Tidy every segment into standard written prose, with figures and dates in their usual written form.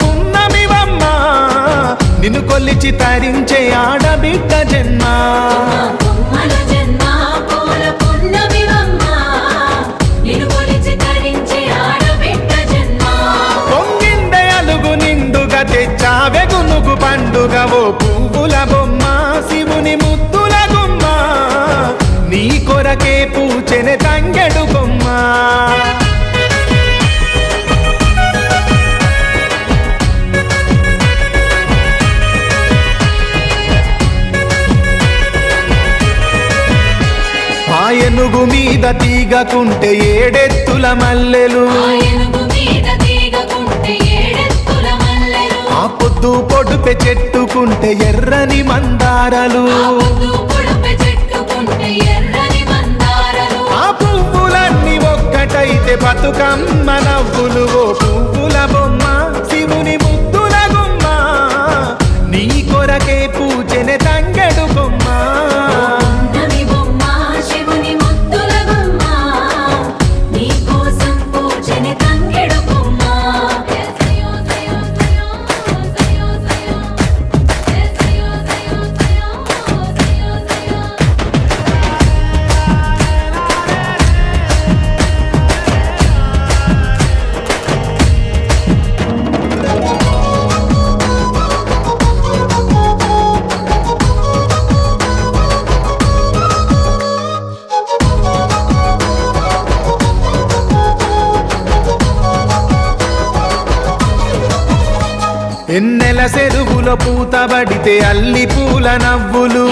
పున్నమివమ్మ నిన్ను కొలిచి తరించే ఆడబిడ్డ జన్మ పొంగిందే అలుగు నిండుగా తెచ్చావె గునుగు పండుగ ఓ పువ్వుల బొమ్మ శివుని ముద్దుల గుమ్మ నీ కొరకే పూచెనే తంగెడు బొమ్మ ఏనుగు మీద తీగకుంటే ఏడెత్తుల మల్లెలు ఆ పొద్దు పొడుపె చెట్టుకుంటే ఎర్రని మందారలు ఆ పువ్వులన్నీ ఒక్కటైతే బతుకమ్మ నవ్వులు ఓ పువ్వుల బొమ్మ శివుని ముద్దుల గుమ్మ నీ కొరకే పూజెనే తంగెడు బొమ్మ ఎన్నెల చెరువులో పూతబడితే అల్లి పూల నవ్వులు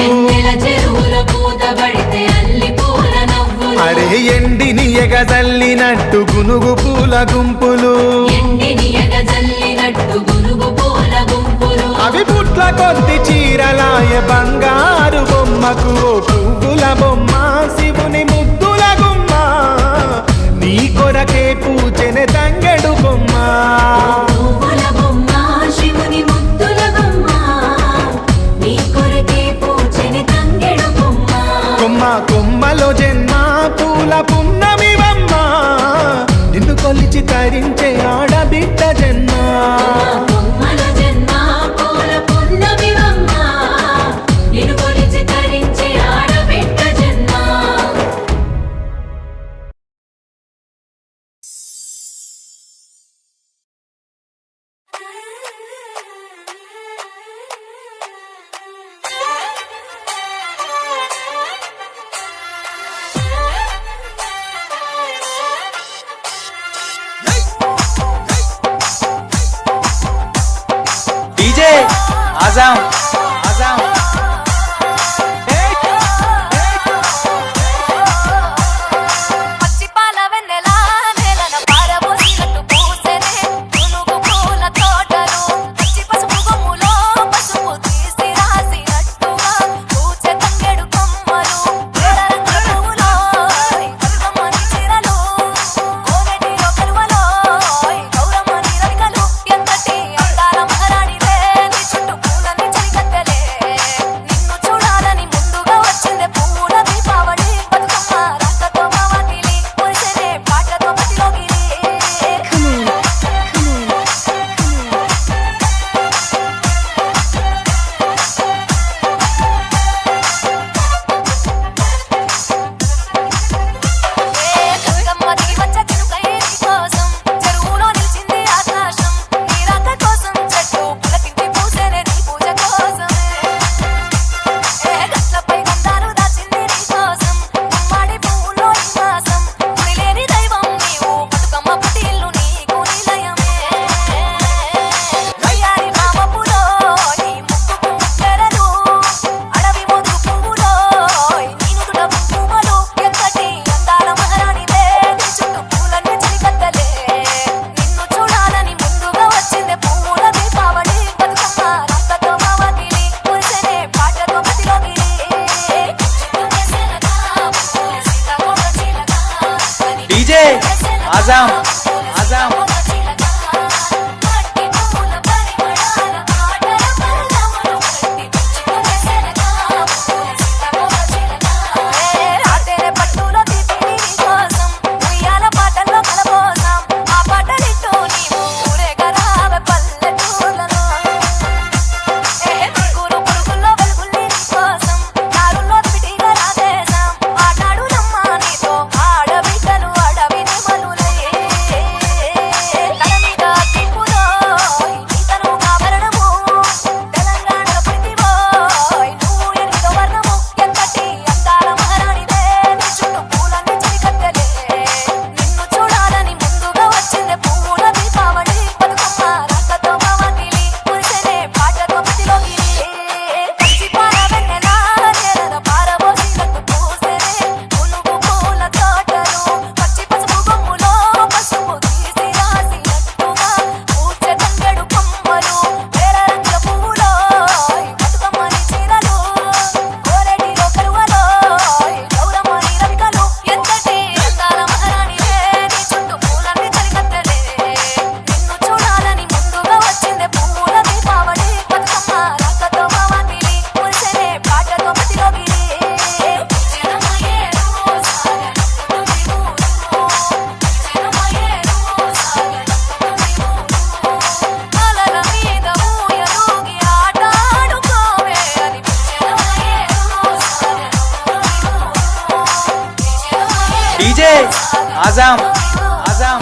అరే ఎండిని ఎగజల్లినట్టు గునుగు పూల గుంపులు అవి పుట్ల కొద్ది చీరలాయ బంగారు బొమ్మకు ఓ పువ్వుల బొమ్మ శివుని ముద్దుల గుమ్మ నీ కొరకే పూజెనే తంగెడు బొమ్మ కొమ్మలో జన్మ పూల పున్నమివమ్మ నిన్ను కొలిచి తరించే ఆడబిడ్డ జన్మ आजाम आजाम आजाम आजाम పాటల్లో కలబోసాం ఆ పాటలితో నీవు ఊరేగరావే పల్లె ఆజాం ఆజాం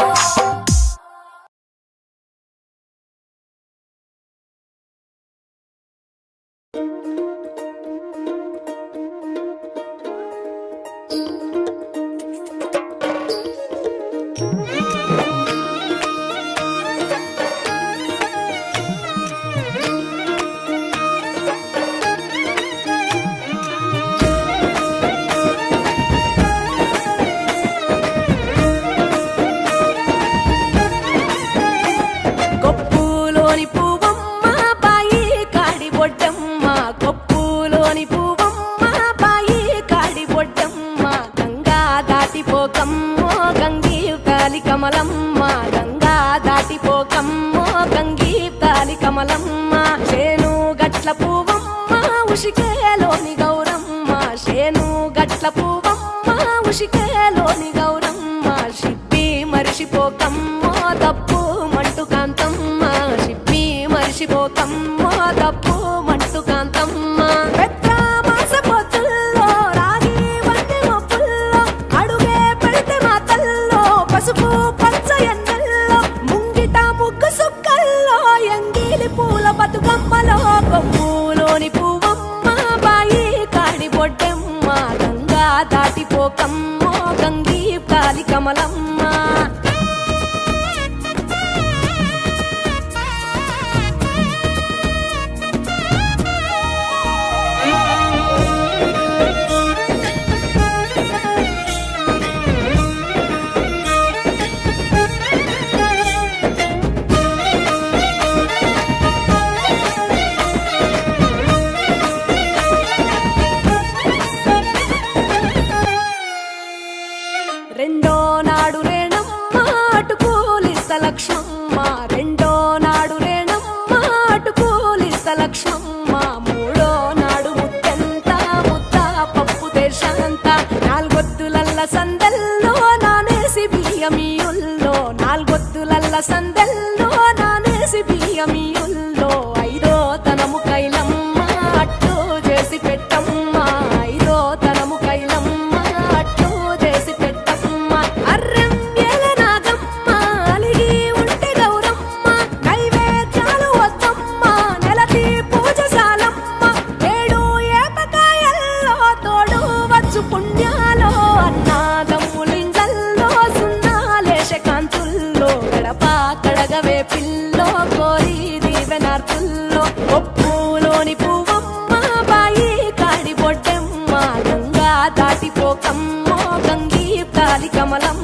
కొప్పులోని పువ్వమ్మ బాయి కాడి బొడ్డమ్మ కొప్పులోని పువ్వమ్మ బాయి కాడి బొడ్డమ్మ గంగా దాటిపోకమ్మో గంగీ కాలి కమలమ్మ గంగా దాటిపోకమ్మో గంగీ కాలి కమలమ్మ శేను గట్ల పువ్వమ్మ ఉషికేలోని గౌరమ్మ శేను గట్ల పువ్వమ్మ ఉషికేలోని గౌరమ్మ షిప్పి మరిషిపోకమ్మో తప్పు మంటు కాంతమ్మ షిప్పి మరిషిపోకమ్మో తప్పు మంటు కాంతమ్మ పెద్ద మాస పొత్తుల్లో రాగి వంటి మొప్పుల్లో అడుగే పెడితే మాతల్లో పసుపు పచ్చ ఎన్నెల్లో ముంగిట ముగ్గు సుక్కల్లో ఎంగిలి పూల బతుకమ్మలో కొమ్ములోని పువ్వమ్మ బాయి కాడి బొడ్డెమ్మ గంగా దాటిపోకమ్మో గంగీ కాలి కమలమ్మ రెండో నాడు రేణమ్మ అటుకూలిస్త లక్ష్మమ్మ రెండో నాడు రేణమ్మ అటుకూలిస్త లక్ష్మమ్మ మూడో నాడు ముత్తెంత ముద్ద పప్పు దేశంత నాలుగొత్తులల్ల సందెల్లో నానేసి బియ్యమియుల్లో నాలుగొత్తులల్ల సందెల్లో నానేసి బియ్యమియుల్లో ఐదో తనము కైలమ్మ అట్టు చేసి పెట్టమ్మ ఐదో తనము కైలమ్మ అట్టు చేసి పెట్టమ్మ అర్రం ఏల నాగమ్మ అలిగి ఉంటే గౌరమ్మ నైవేద్యాలు వద్దమ్మ నెలతి పూజశాలమ్మ ఏడు ఏపకాయల్లో తోడు వచ్చు పుణ్యాలో అన్నాదమ్ములింజల్లో సున్నాలేశ కాంతుల్లో గడప కడగవే పిల్లో కోరి దీవెనార్తుల్లో ఒప్పులోని పువ్వమ్మ బాయి కాడి బొడ్డెమ్మ గంగా దాటిపోకమ్మో గంగీ కాలి కమలమ్మ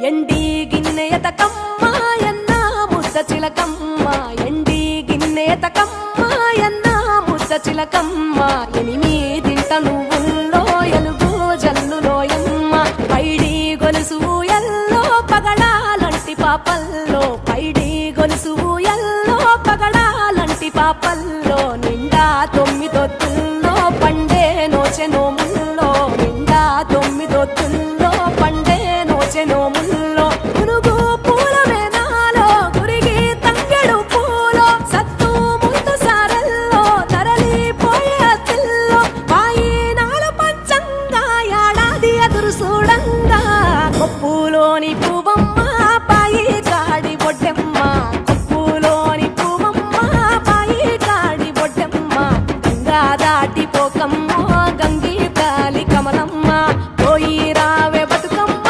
ఎండి గిన్నె ఎతకమ్మ ఎన్న ముద్ద చిలకమ్మ ఎండి గిన్నె ఎతకమ్మ ఎన్న ముద్ద చిలకమ్మ ఎనిమిదింట నువ్వుల్లో ఎలుగు జల్లులోయమ్మ పైడి గొలుసు ఎల్లో పగడాలంటి పాపల్లో పైడి గొలుసు ఎల్లో పగడాలంటి పాపల్లో నిండా తొమ్మిదొత్తుల్లో పండే నోచె నోముల్లో నిండా తొమ్మిదొత్తుల్లో పండే నోచె నోముల్లో పునుగు పూల వేనాలో గురిగి తంగెడు పూలో సత్తు ముందు సారల్లో తరలిపోయే అతిల్లో వాయినాల పంచంగా ఏడాది ఎదురు చూడంగా కొప్పులోని పువ్వమ్మ బాయి కాడి బొడ్డెమ్మ కొప్పులోని పువ్వమ్మ బాయి కాడి బొడ్డెమ్మ గంగా దాటిపోకమ్మో గంగీ కాలి కమలమ్మ పోయి రావే బతుకమ్మ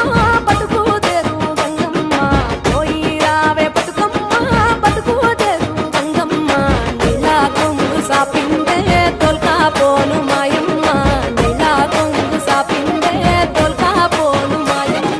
బతుకు తెరు గంగమ్మ పోయి రావే బతుకమ్మ బతుకు తెరు గంగమ్మ నీలా కొంగు సాపిందే తొల్కా పోను మాయమ్మ నీలా కొంగు సాపిందే తొల్కా పోను మాయమ్మ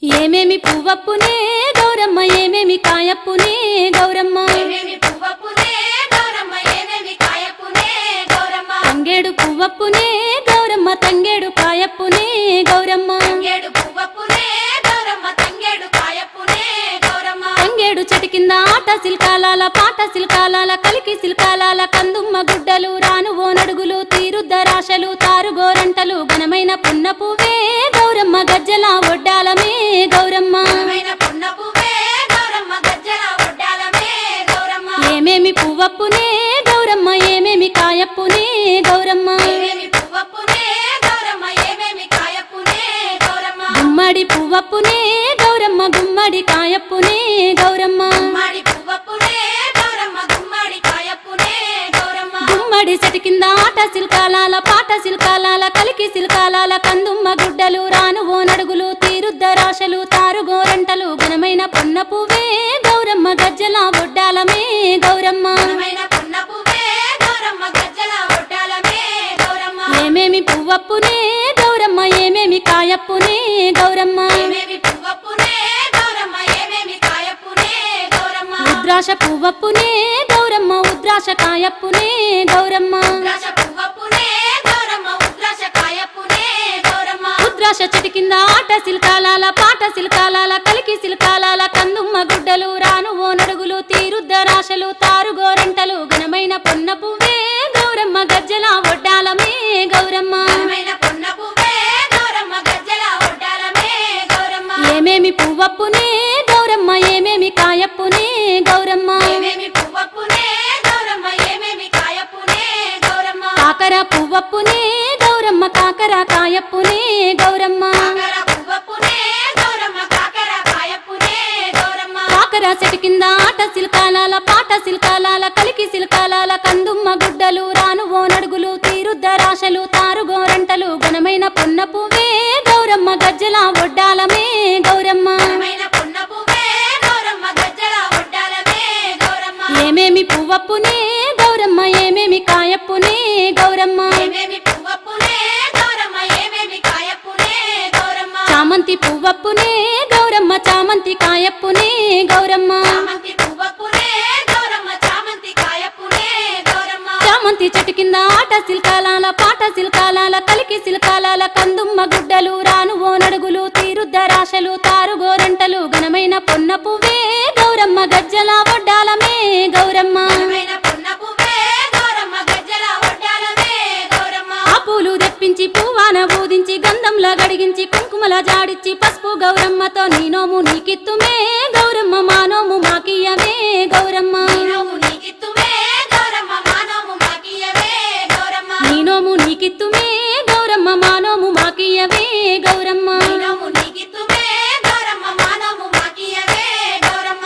ఏమేమి పువ్వప్పునే గౌరమ్మ ఏమేమి కాయప్పునే గౌరమ్మ ఏమేమి పువ్వప్పునే గౌరమ్మ ఏమేమి కాయప్పునే గౌరమ్మ తంగేడు పువ్వప్పునే గౌరమ్మ తంగేడు కాయప్పునే గౌరమ్మ తంగేడు పువ్వప్పునే గౌరమ్మ తంగేడు కాయప్పునే గౌరమ్మ తంగేడు చెట్టు కింద ఆట సిల్కాలాల పాట సిల్కాలాల కలికి సిల్కాలాల కందుమ్మ గుడ్డలు రాను ఓ నడుగులు తీరుద్దరాశలు తారు గోరంటలు ఘనమైన పున్న పువ్వే గౌరమ్మ గజ్జల ఒడ్డాలమే గౌరమ్మ ఘనమైన పున్న పువ్వే గౌరమ్మ గజ్జల ఒడ్డాలమే గౌరమ్మ ఏమేమి పువ్వప్పునే గౌరమ్మ ఏమేమి కాయప్పునే గౌరమ్మ ఏమేమి పువ్వప్పునే గౌరమ్మ ఏమేమి కాయప్పునే గౌరమ్మ గుమ్మడి పువ్వప్పునే గౌరమ్మ గుమ్మడి కాయప్పునే గౌరమ్మ గుమ్మడి పువ్వప్పునే గౌరమ్మ గుమ్మడి కాయప్పునే గౌరమ్మ గుమ్మడి చెట్టు కింద ఆట సిల్కాలాల పాట సిల్కాలాల కలికి సిల్కాలాల కందుమ్మ గుడ్డలు రాను ఓ నడుగులు తీరుద్దరాశలు తారు గోరంటలు ఘనమైన పున్న పువ్వే గౌరమ్మ గజ్జల ఒడ్డాలమే గౌరమ్మ ఘనమైన పున్న పువ్వే గౌరమ్మ గజ్జల ఒడ్డాలమే గౌరమ్మ ఏమేమి పువ్వప్పునే గౌరమ్మ ఏమేమి కాయప్పునే గౌరమ్మ ఏమేమి పువ్వప్పునే గౌరమ్మ ఏమేమి కాయప్పునే గౌరమ్మ ఉద్రాశ పువ్వప్పునే గౌరమ్మ ఉద్రాశ కాయప్పునే గౌరమ్మ ఉద్రాశ పువ్వప్పునే గౌరమ్మ ఉద్రాశ కాయప్పునే గౌరమ్మ ఉద్రాశ చెట్టు కింద ఆట సిల్కాలాల పాట సిల్కాలాల కలికి సిల్కాలాల కందుమ్మ గుడ్డలు రాను ఓ నడుగులు తీరుద్దరాశలు తారు గోరంటలు ఘనమైన పున్న పువ్వే గౌరమ్మ గజ్జల ఒడ్డాలమే గౌరమ్మ ఘనమైన పున్న పువ్వే గౌరమ్మ గజ్జల ఒడ్డాలమే గౌరమ్మ ఏమేమి పువ్వప్పునే గౌరమ్మ ఏమేమి కాయప్పునే గౌరమ్మ ఏమేమి పువ్వప్పునే గౌరమ్మ ఏమేమి కాయప్పునే గౌరమ్మ కాకర పువ్వప్పునే గౌరమ్మ కాకర కాయప్పునే గౌరమ్మ కాకర పువ్వప్పునే గౌరమ్మ కాకర కాయప్పునే గౌరమ్మ కాకర చెట్టు కింద ఆట సిల్కాలాల పాట సిల్కాలాల కలికి సిల్కాలాల కందుమ్మ గుడ్డలు రాను ఓ నడుగులు తీరుద్దరాశలు తారు గోరంటలు ఘనమైన పున్న పువ్వే గౌరమ్మ గజ్జల ఒడ్డాలమే గౌరమ్మ ఘనమైన పున్న పువ్వే గౌరమ్మ గజ్జల ఒడ్డాలమే గౌరమ్మ ఏమేమి పువ్వప్పునే గౌరమ్మ ఏమేమి కాయప్పునే గౌరమ్మ ఏమేమి పువ్వప్పునే గౌరమ్మ ఏమేమి కాయప్పునే గౌరమ్మ చామంతి పువ్వప్పునే గౌరమ్మ చామంతి కాయప్పునే గౌరమ్మ చామంతి పువ్వప్పునే గౌరమ్మ చామంతి కాయప్పునే గౌరమ్మ చామంతి చెట్టు కింద ఆట సిల్కాలాల పాట సిల్కాలాల కలికి సిల్కాలాల కందుమ్మ గుడ్డలు రాను ఓ నడుగులు తీరుద్దరాశలు తారు గోరంటలు ఘనమైన పున్న పువ్వే గౌరమ్మ గజ్జల ఒడ్డాలమే గౌరమ్మ ఘనమైన పున్న పువ్వే గౌరమ్మ గజ్జల ఒడ్డాలమే గౌరమ్మ ఆ పూలు తెప్పించి పువ్వాన బూదించి గంధంలా గడిగించి కుంకుమల జాడిచ్చి పసుపు గౌరమ్మతో నీ నోము నీకిత్తుమే గౌరమ్మ మా నోము మాకియ్యమే గౌరమ్మ నీనోము నీకిత్తుమే గౌరమ్మ మానోము మాకియవే గౌరమ్మ నీ నోము నీకిత్తుమే గౌరమ్మ మా నోము మాకియ్యవే గౌరమ్మ నీనోము నీకిత్తుమే గౌరమ్మ మానోము మాకియవే గౌరమ్మ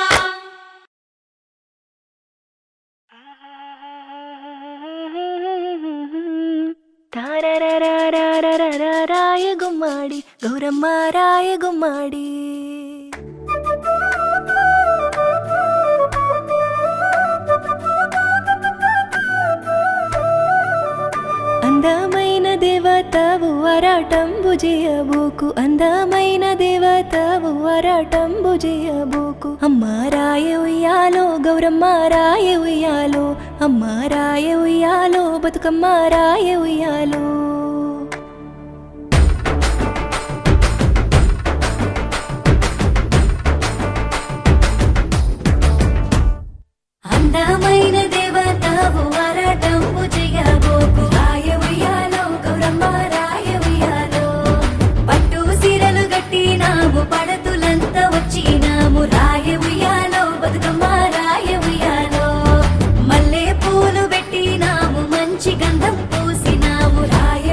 రాయ గుమ్మాడి గౌరమ్మ రాయ గుమ్మాడి అందమైన దేవతవు అరాటంబు చేయబోకు అందమైన దేవతవు అరాటంబు చేయబోకు అమ్మ రాయ ఉయ్యాలో గౌరమ్మ రాయ ఉయ్యాలో అమ్మ రాయ ఉయ్యాలో బతుకమ్మ రాయ ఉయ్యాలో అందమైన దేవతవు అరాటంబు చేయబోకు రాయ ఉయ్యాలో గౌరమ్మ రాయ ఉయ్యాలో పట్టు సీరలు గట్టినాము పడతులంతా వచ్చినాము రాయ ఉయ్యాలో బతుకమ్మ రాయ ఉయ్యాలో మల్లె పూలు పెట్టినాము మంచి గంధం పూసినాము రాయ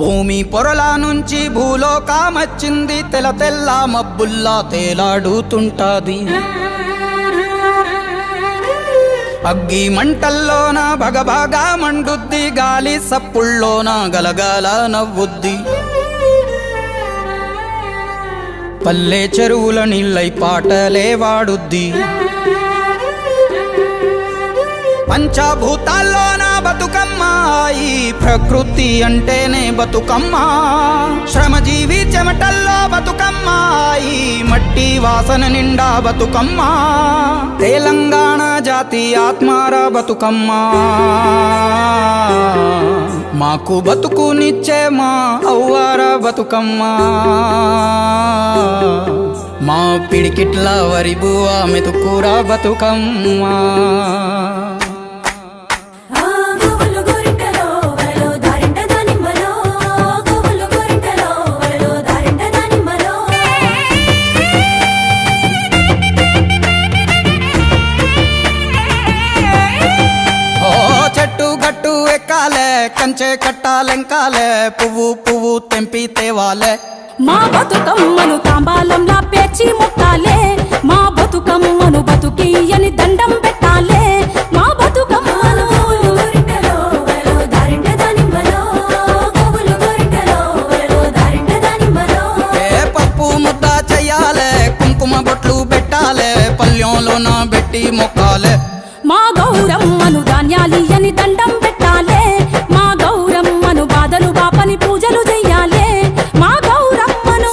భూమి పొరల నుంచి భూలోకమచ్చింది, తెల్ల తెల్ల మబ్బుల్లా తేలాడుతుంటాది. అగ్గి మంటల్లోన భగభగా మండుద్ది, గాలి సప్పుల్లోన గలగల నవ్వుద్ది. పల్లె చెరువుల నీళ్ళై పాటలే వాడుద్ది. పంచభూతాల్లోన బతుకమ్మ, ఈ ప్రకృతి అంటేనే బతుకమ్మ. శ్రమజీవి చెమటల్లో బతుకమ్మ, ఈ మట్టి వాసన నిండా బతుకమ్మ. తెలంగాణ జాతి ఆత్మార బతుకమ్మ, మాకు బతుకునిచ్చే మా అవ్వార బతుకమ్మ. మా పిడికిట్ల వరిబువ మెతుకుర బతుకమ్మ. కంచె కట్టాలెంకాలే, పువ్వు పువ్వు తెంపి తేవాలే. మా బతుకమ్మను తాంబాలంలా పేర్చి ముట్టాలే. మా బతుకమ్మను బతుకియని దండం పెట్టాలే. మా బతుకమ్మను పప్పు ముద్ద చెయ్యాలే, కుంకుమ బొట్లు పెట్టాలే, పల్లెంలోన పెట్టి మొక్కాలే. మా గౌరమ్మను ధాన్యాలియని దండం పెట్టాలే. మా గౌరమ్మను బాధలు బాపని పూజలు చెయ్యాలే. మా గౌరమ్మను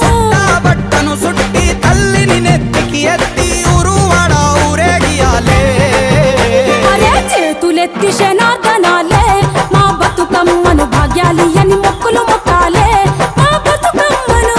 బట్టను సుట్టి తల్లిని నెత్తికి ఎత్తి ఊరువాడ ఊరేగియాలే. అరే చేతులెత్తి శనార్దనాలే. మా బతుకమ్మను భాగ్యాలియని మొక్కులు మొక్కాలే. మా బతుకమ్మను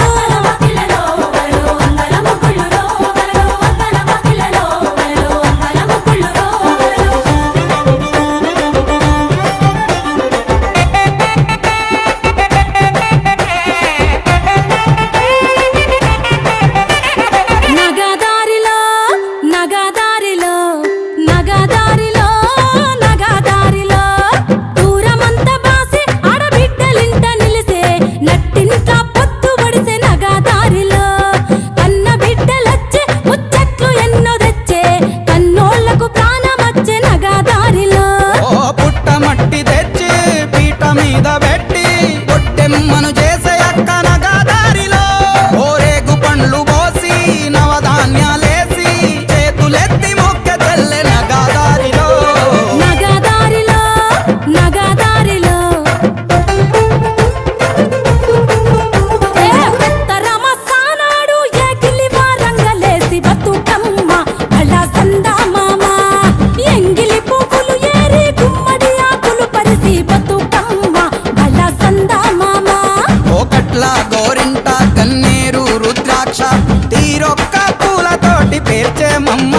తీరొక్క పూలతోటి పేర్చే మమ్మ.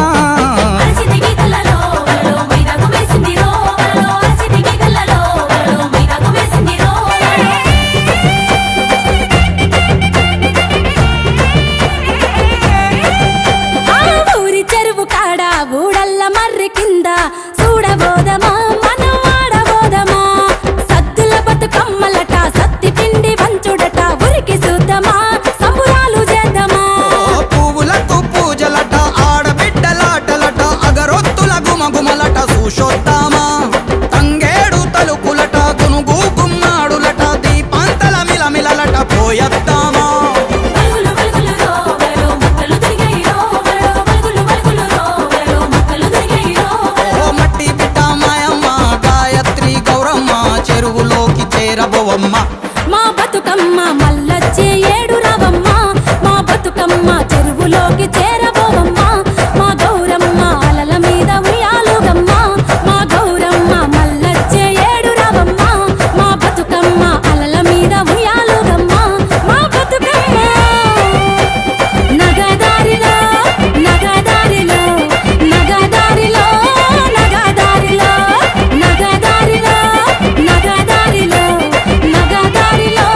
ఊరి చెరువు కాడ ఊడల్ల మర్రి కింద చూడబోదమా మనం ఆడబోదమా. సద్దుల బతుకమ్మలట సత్తి పిండి వంచుడట ఉరికి చూద్దామా సంబురాలు చేద్దామా. పువ్వులకు పూజలట ఆడబిడ్డలాటలట అగరొత్తుల గుమగుమలట చూసొద్దామా. తంగేడు తలుపులట గునుగు గుమ్మాడులట దీపాంతల మిలమిలలట పోయొద్దామా. మట్టి బిడ్డ మాయమ్మ గాయత్రి గౌరమ్మ చెరువులోకి చేరబోవమ్మ. మా బతుకమ్మ మల్లొచ్చే ఏడు రావమ్మ. మా బతుకమ్మ చెరువులోకి చేరబోవమ్మ. మా గౌరమ్మ అలల మీద ఉయ్యాలుగమ్మ. మా గౌరమ్మ మల్లొచ్చే ఏడు రావమ్మ. మా బతుకమ్మ అలల మీద ఉయ్యాలుగమ్మ. మా బతుకమ్మ నగదారిలో నగదారిలో నగదారిలో నగదారిలో నగదారిలో నగదారిలో నగదారిలో నగదారిలో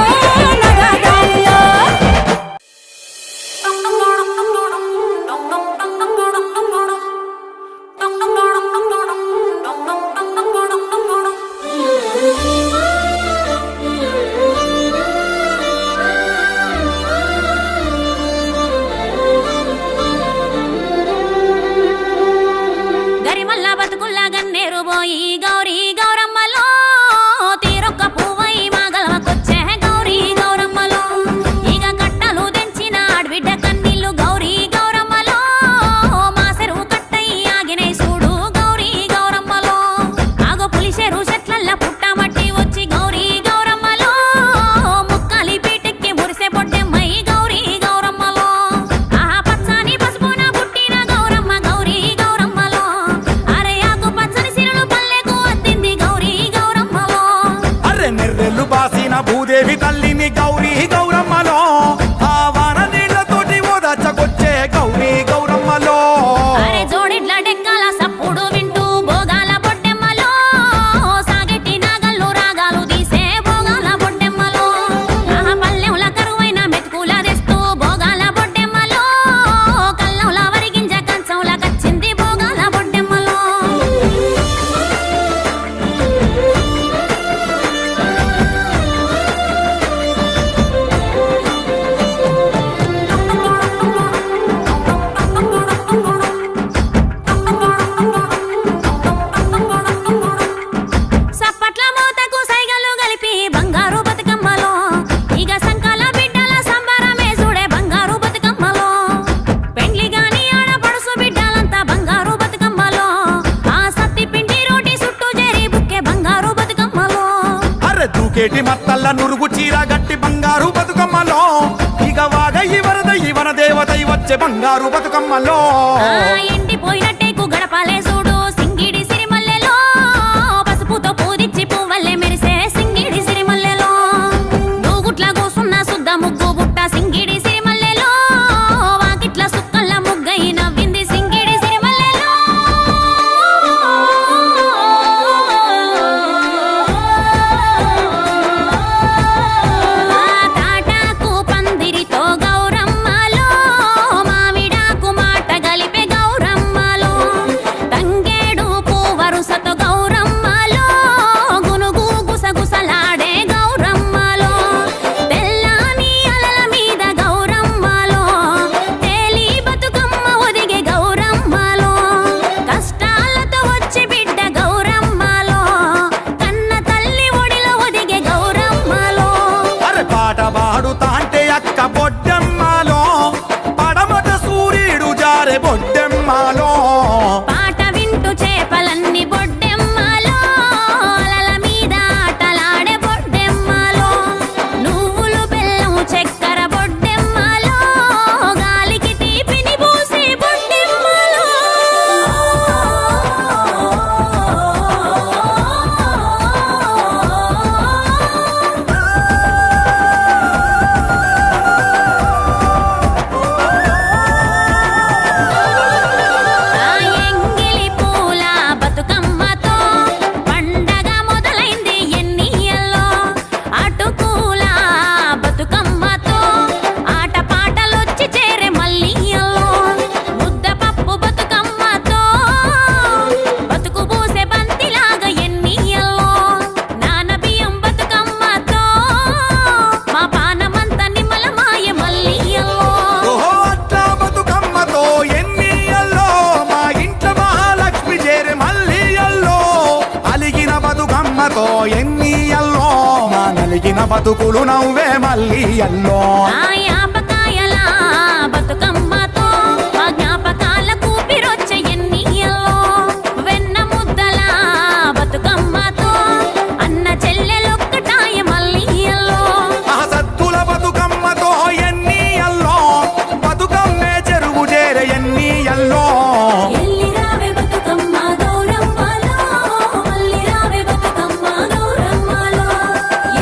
భూదేవి తల్లిని గౌరీ గౌరమ్మలో ఆ వాన నీళ్లతోటి ఓదాచకొచ్చే గౌరీ గౌరమ్మలో అరే జోడిడ్ల డెక్కల సప్పుడు వింటూ భోగాల బొడ్డెమ్మలో సాగెట్టి నాగళ్ళు రాగాలు తీసే భోగాల బొడ్డెమ్మలో ఆహా పల్లెంల కరువైన మెతుకుల తెస్తూ భోగాల బొడ్డెమ్మలో కల్లంల వరిగింజ కంచంల కచ్చింది భోగాల బొడ్డెమ్మలో సప్పట్ల మూతకు సైగలు కలిపి బంగారు బతుకమ్మలో ఇక సంకాల బిడ్డల సంబరమే చూడే బంగారు బతుకమ్మలో పెండ్లి గాని ఆడపడుసు బిడ్డలంతా బంగారు బతుకమ్మలో ఆ సత్తి పిండి రోటి చుట్టూ చేరి బుక్కే బంగారు బతుకమ్మలో అరె దూకేటి మత్తల్ల నురుగు చీర గట్టి బంగారు బతుకమ్మలో ఇక వాగయి వరదయి వన దేవతై వచ్చే బంగారు బతుకమ్మలో ఆ ఎండిపోయినట్టేకు గడపాలే చూడు సింగిడి సిరిమల్లెలో పసుపుతో పూదిచ్చి పువ్వల్లే మెరిసే సింగిడి సిరిమల్లెలో నూగుట్ల కూసున్న సుద్ద ముగ్గు బుట్ట సింగిడి సిరిమల్లెలో వాకిట్ల సుక్కల్ల ముగ్గై నవ్వింది సింగిడి సిరిమల్లెలో ఆ తాటాకు పందిరితో గౌరమ్మలో మామిడాకు మాట గలిపే గౌరమ్మలో తంగేడు వరుసతో గౌరమ్మలో గునుగు గుసగుసలాడే గౌరమ్మలో తెల్లాని అలల మీద గౌరమ్మలో తేలి బతుకమ్మ ఒదిగే గౌరమ్మలో కష్టాలతో వచ్చి బిడ్డ గౌరమ్మలో కన్న తల్లి ఒడిలో ఒదిగే గౌరమ్మలో అరె పాట పాడుతా అంటే అక్క బొడ్డెమ్మలో పడమట సూర్యుడు జారే బొడ్డెమ్మలో పాట వింటూ చేపలన్నీ బొడ్డెమ్మలో అలల మీద ఆటలాడే బొడ్డెమ్మలో నువ్వులు బెల్లం చక్కెర బొడ్డెమ్మలో గాలికి తీపిని పూసే బొడ్డెమ్మలో ఆ ఎంగిలి పూల బతుకమ్మతో పండగ మొదలైంది ఎన్నియల్లో అటుకూల బతుకమ్మతో ఆట పాటలొచ్చి చేరే మల్లియల్లో ముద్దపప్పు బతుకమ్మతో బతుకు పూసే బంతిలాగా ఎన్నియల్లో నానబియ్యం బతుకమ్మతో మా పానమంత నిమ్మలమాయ మల్లియల్లో ఓహో అట్లా బతుకమ్మతో ఎన్నియల్లో మా ఇంట్లో మహాలక్ష్మి చేరే మల్లియల్లో అలిగిన బతుకమ్మతో ఎన్నియల్లో మా నలిగిన బతుకులు నవ్వే మల్లియల్లో ఆ యాపకాయల బతుకమ్మతో మా జ్ఞాపకాల కూపిరొచ్చే ఎన్నియల్లో వెన్న ముద్దల బతుకమ్మతో అన్న చెల్లెలొక్కటాయ మల్లియల్లో ఆ సత్తుల బతుకమ్మతో ఎన్నియల్లో బతుకమ్మే చెరువు చేరే ఎన్నియల్లో ఎల్లి రావే బతుకమ్మ గౌరమ్మలో మల్లి రావే బతుకమ్మ గౌరమ్మలో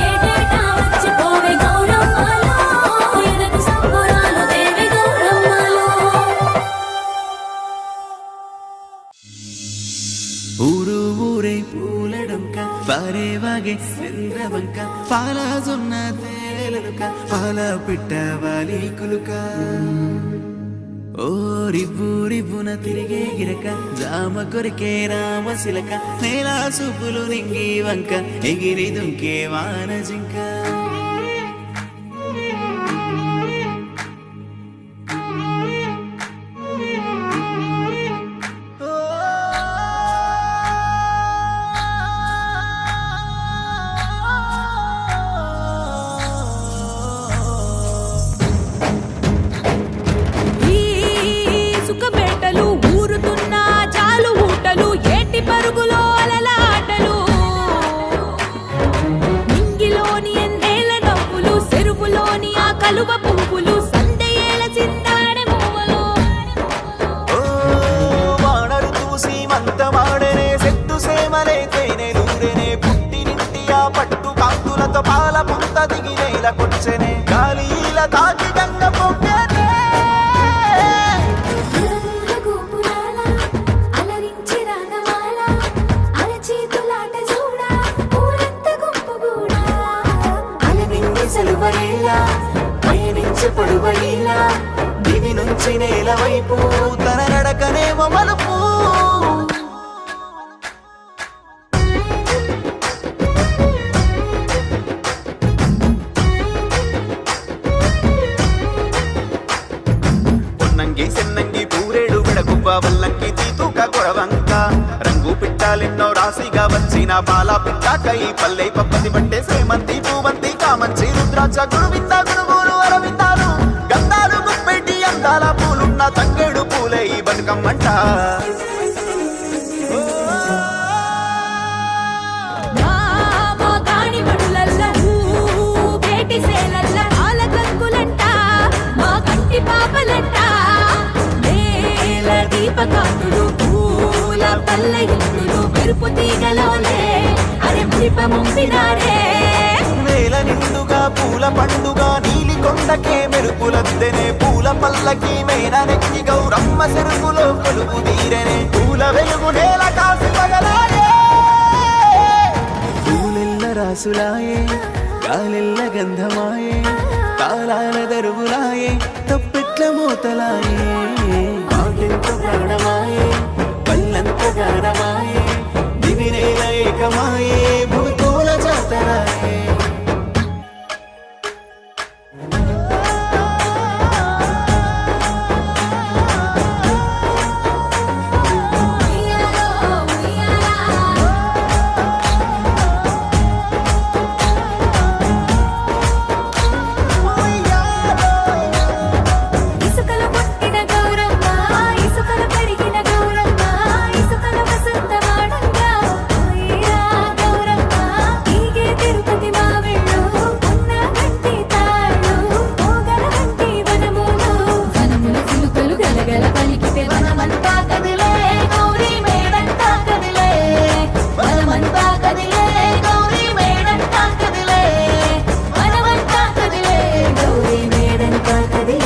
ఏటేటా వచ్చిపోవే గౌరమ్మలో ఎదకు సంబురాలు దేవి గౌరమ్మలో ఊరు ఊరే పూలడొంక పారేవాగే చంద్రవంక పాల జొన్న తేలెలుక పాల పిట్ట వాలి కులుక ఓ రివ్వు రివ్వున తిరిగే గిరక జామ కొరికే రామశిలక నేల సూపులు నింగి వంక ఎగిరి దుంకే వాన జింక ఈ సుఖబేటలు ఊరుతున్న చాలు ఊటలు ఏటి పరుగులో అలలాటలు నింగిలోని ఎన్నేల నేలకొచ్చెనే గాలిల తాకి గంగ పొంగెనే అలమూల గోపురాల అలరించి రాగమాల అరచేతులాట చూడ ఊరంత గుంపుగూడా అలనింగి సెలవలేల పయనించి పొడువలీల దివి నుంచి నేల వైపు తన నడకనేమో మలుపు పొన్నంగి సెన్నంగి పూరేడు విడగుబ్బ వల్లంకి తీతూక కొరవంక రంగు పిట్టాలెన్నో రాశిగా వచ్చిన పాల పిట్టాక ఈ పల్లె పప్పతి పట్టే సేమంతి పూవంతి కామంచి రుద్రాక్ష గురువింద గురుగులు అరవిందాలు గంధాలు గుప్పెట్టి అందాల పూలున్న తంగేడు పూలే ఈ బతుకమ్మంట మా గాడి మడులల్ల బేటి సేలల్ల పాల కంకులంట మా కంటి పాపలంట నేల దీపకాంతులు పూల పల్లెలు మెరుపు తీగలోలే అరే మురిప ముంపినారే నేల నిండుగా పూల పండుగ నీలి కొండకే మెరుపులద్దెనే పూల పల్లకి మేన నెక్కి గౌరమ్మ చెరుకులో కొలుపు తీరనే పూల వెలుగు నేల కాసి పగలాయే పూలెల్ల రాసులాయే గాలెల్ల గంధమాయే తాళాల దరువులాయే తప్పెట్ల మూతలాయే ఆటెంత ప్రాణమాయే పల్లంత గానమాయే దివి నేల ఏకమాయే భూతోల జాతరాయే ఇసుకలో పుట్టిన గౌరమ్మ ఇసుకలో పెరిగిన గౌరమ్మ ఇసుకలో వసంతమాడంగా ఓయ్యా గౌరమ్మ ఈగే తిరుపతి మావిళ్ళు ఉన్న గంటి తాళ్ళు పోగల గంటి వనములు వనముల చిలుకలు గలగల పలికితే వనమంతా కదిలే గౌరీ మేడంతా కదిలే వనమంతా కదిలే గౌరీ మేడంతా కదిలే వనమంతా కదిలే గౌరీ మేడంతా కదిలే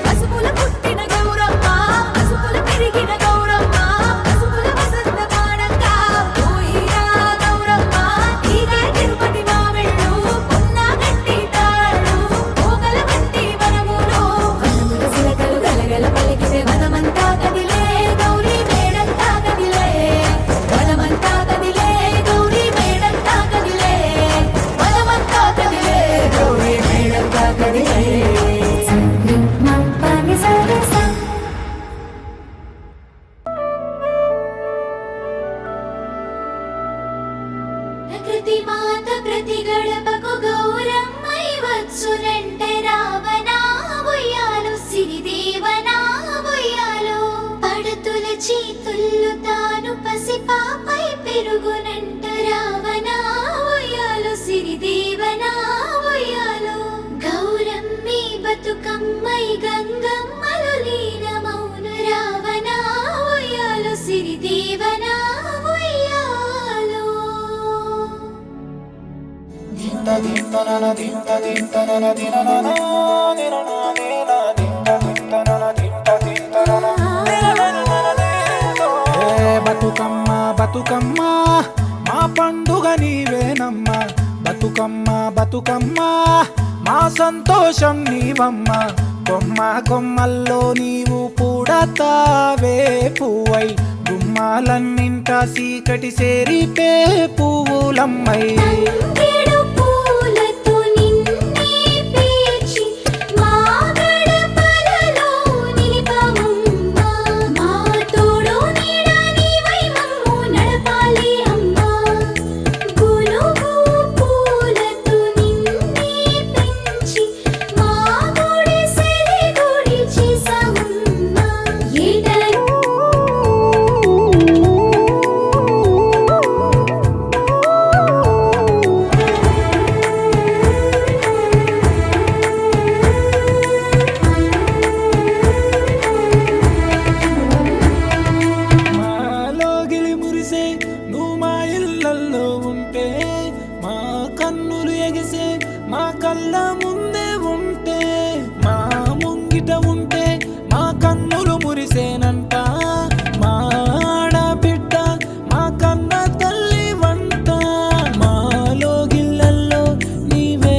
పసుపుల పుట్టిన గౌరమ్మ పసుపుల పెరిగిన గౌరమ్మ పసుపుల వసంతమాడంగా ఓయ్యా గౌరమ్మ ఈగే తిరుపతి మావిళ్ళు ఉన్న గంటి తాళ్ళు పోగల గంటి వనములు వనముల చిలకలు గలగల పలికితే వనమంతా కదిలే గౌరీ మేడంతా కదిలే వనమంతా కదిలే గౌరీ మేడంతా కదిలే వనమంతా కదిలే గౌరీ మేడంతా కదిలే ప్రకృతి మాత ప్రతి గడపకు గౌరమ్మై వచ్చునంటే రావణా ఉయ్యాలు సిరిదేవనా ఉయ్యాలు పడతుల చేతుల్లో తాను పసిపాపై పెరుగునంట రావణా ఉయ్యాలు సిరిదేవనా ఉయ్యాలు గౌరమ్మి బతుకమ్మై గంగమ్మలు లీనమౌను రావణా ఉయ్యాలు సిరిదేవనా ఉయ్యాలు బతుకమ్మ బతుకమ్మ మా పండుగ నీవేనమ్మ బతుకమ్మ బతుకమ్మ మా సంతోషం నీవమ్మ కొమ్మ కొమ్మల్లో నీవు పూడతావే పువ్వై గుమ్మాలన్నింట చీకటి సేరిపే పువ్వులమ్మై తంగేడు పూలతో నిన్నే పేర్చి మా గడపలలో నిలిపవమ్మ మా తోడు నీడ నీవై మమ్ము నడపాలి అమ్మా గునుగు పూలతో నిన్నే పెంచి మా గుడిసెలి గుడి చేసావమ్మ ఏటరు మాలో గిలి మురిసే నువ్వు మా ఇళ్ళల్లో ఉంటే మా మా కళ్ళ ముందే ఉంటే మా ముంగిట ఉంటే మా కన్నులు మురిసేనంట మా ఆడబిడ్డ మా కన్న తల్లి వంట మాలో గిల్లల్లో నీవే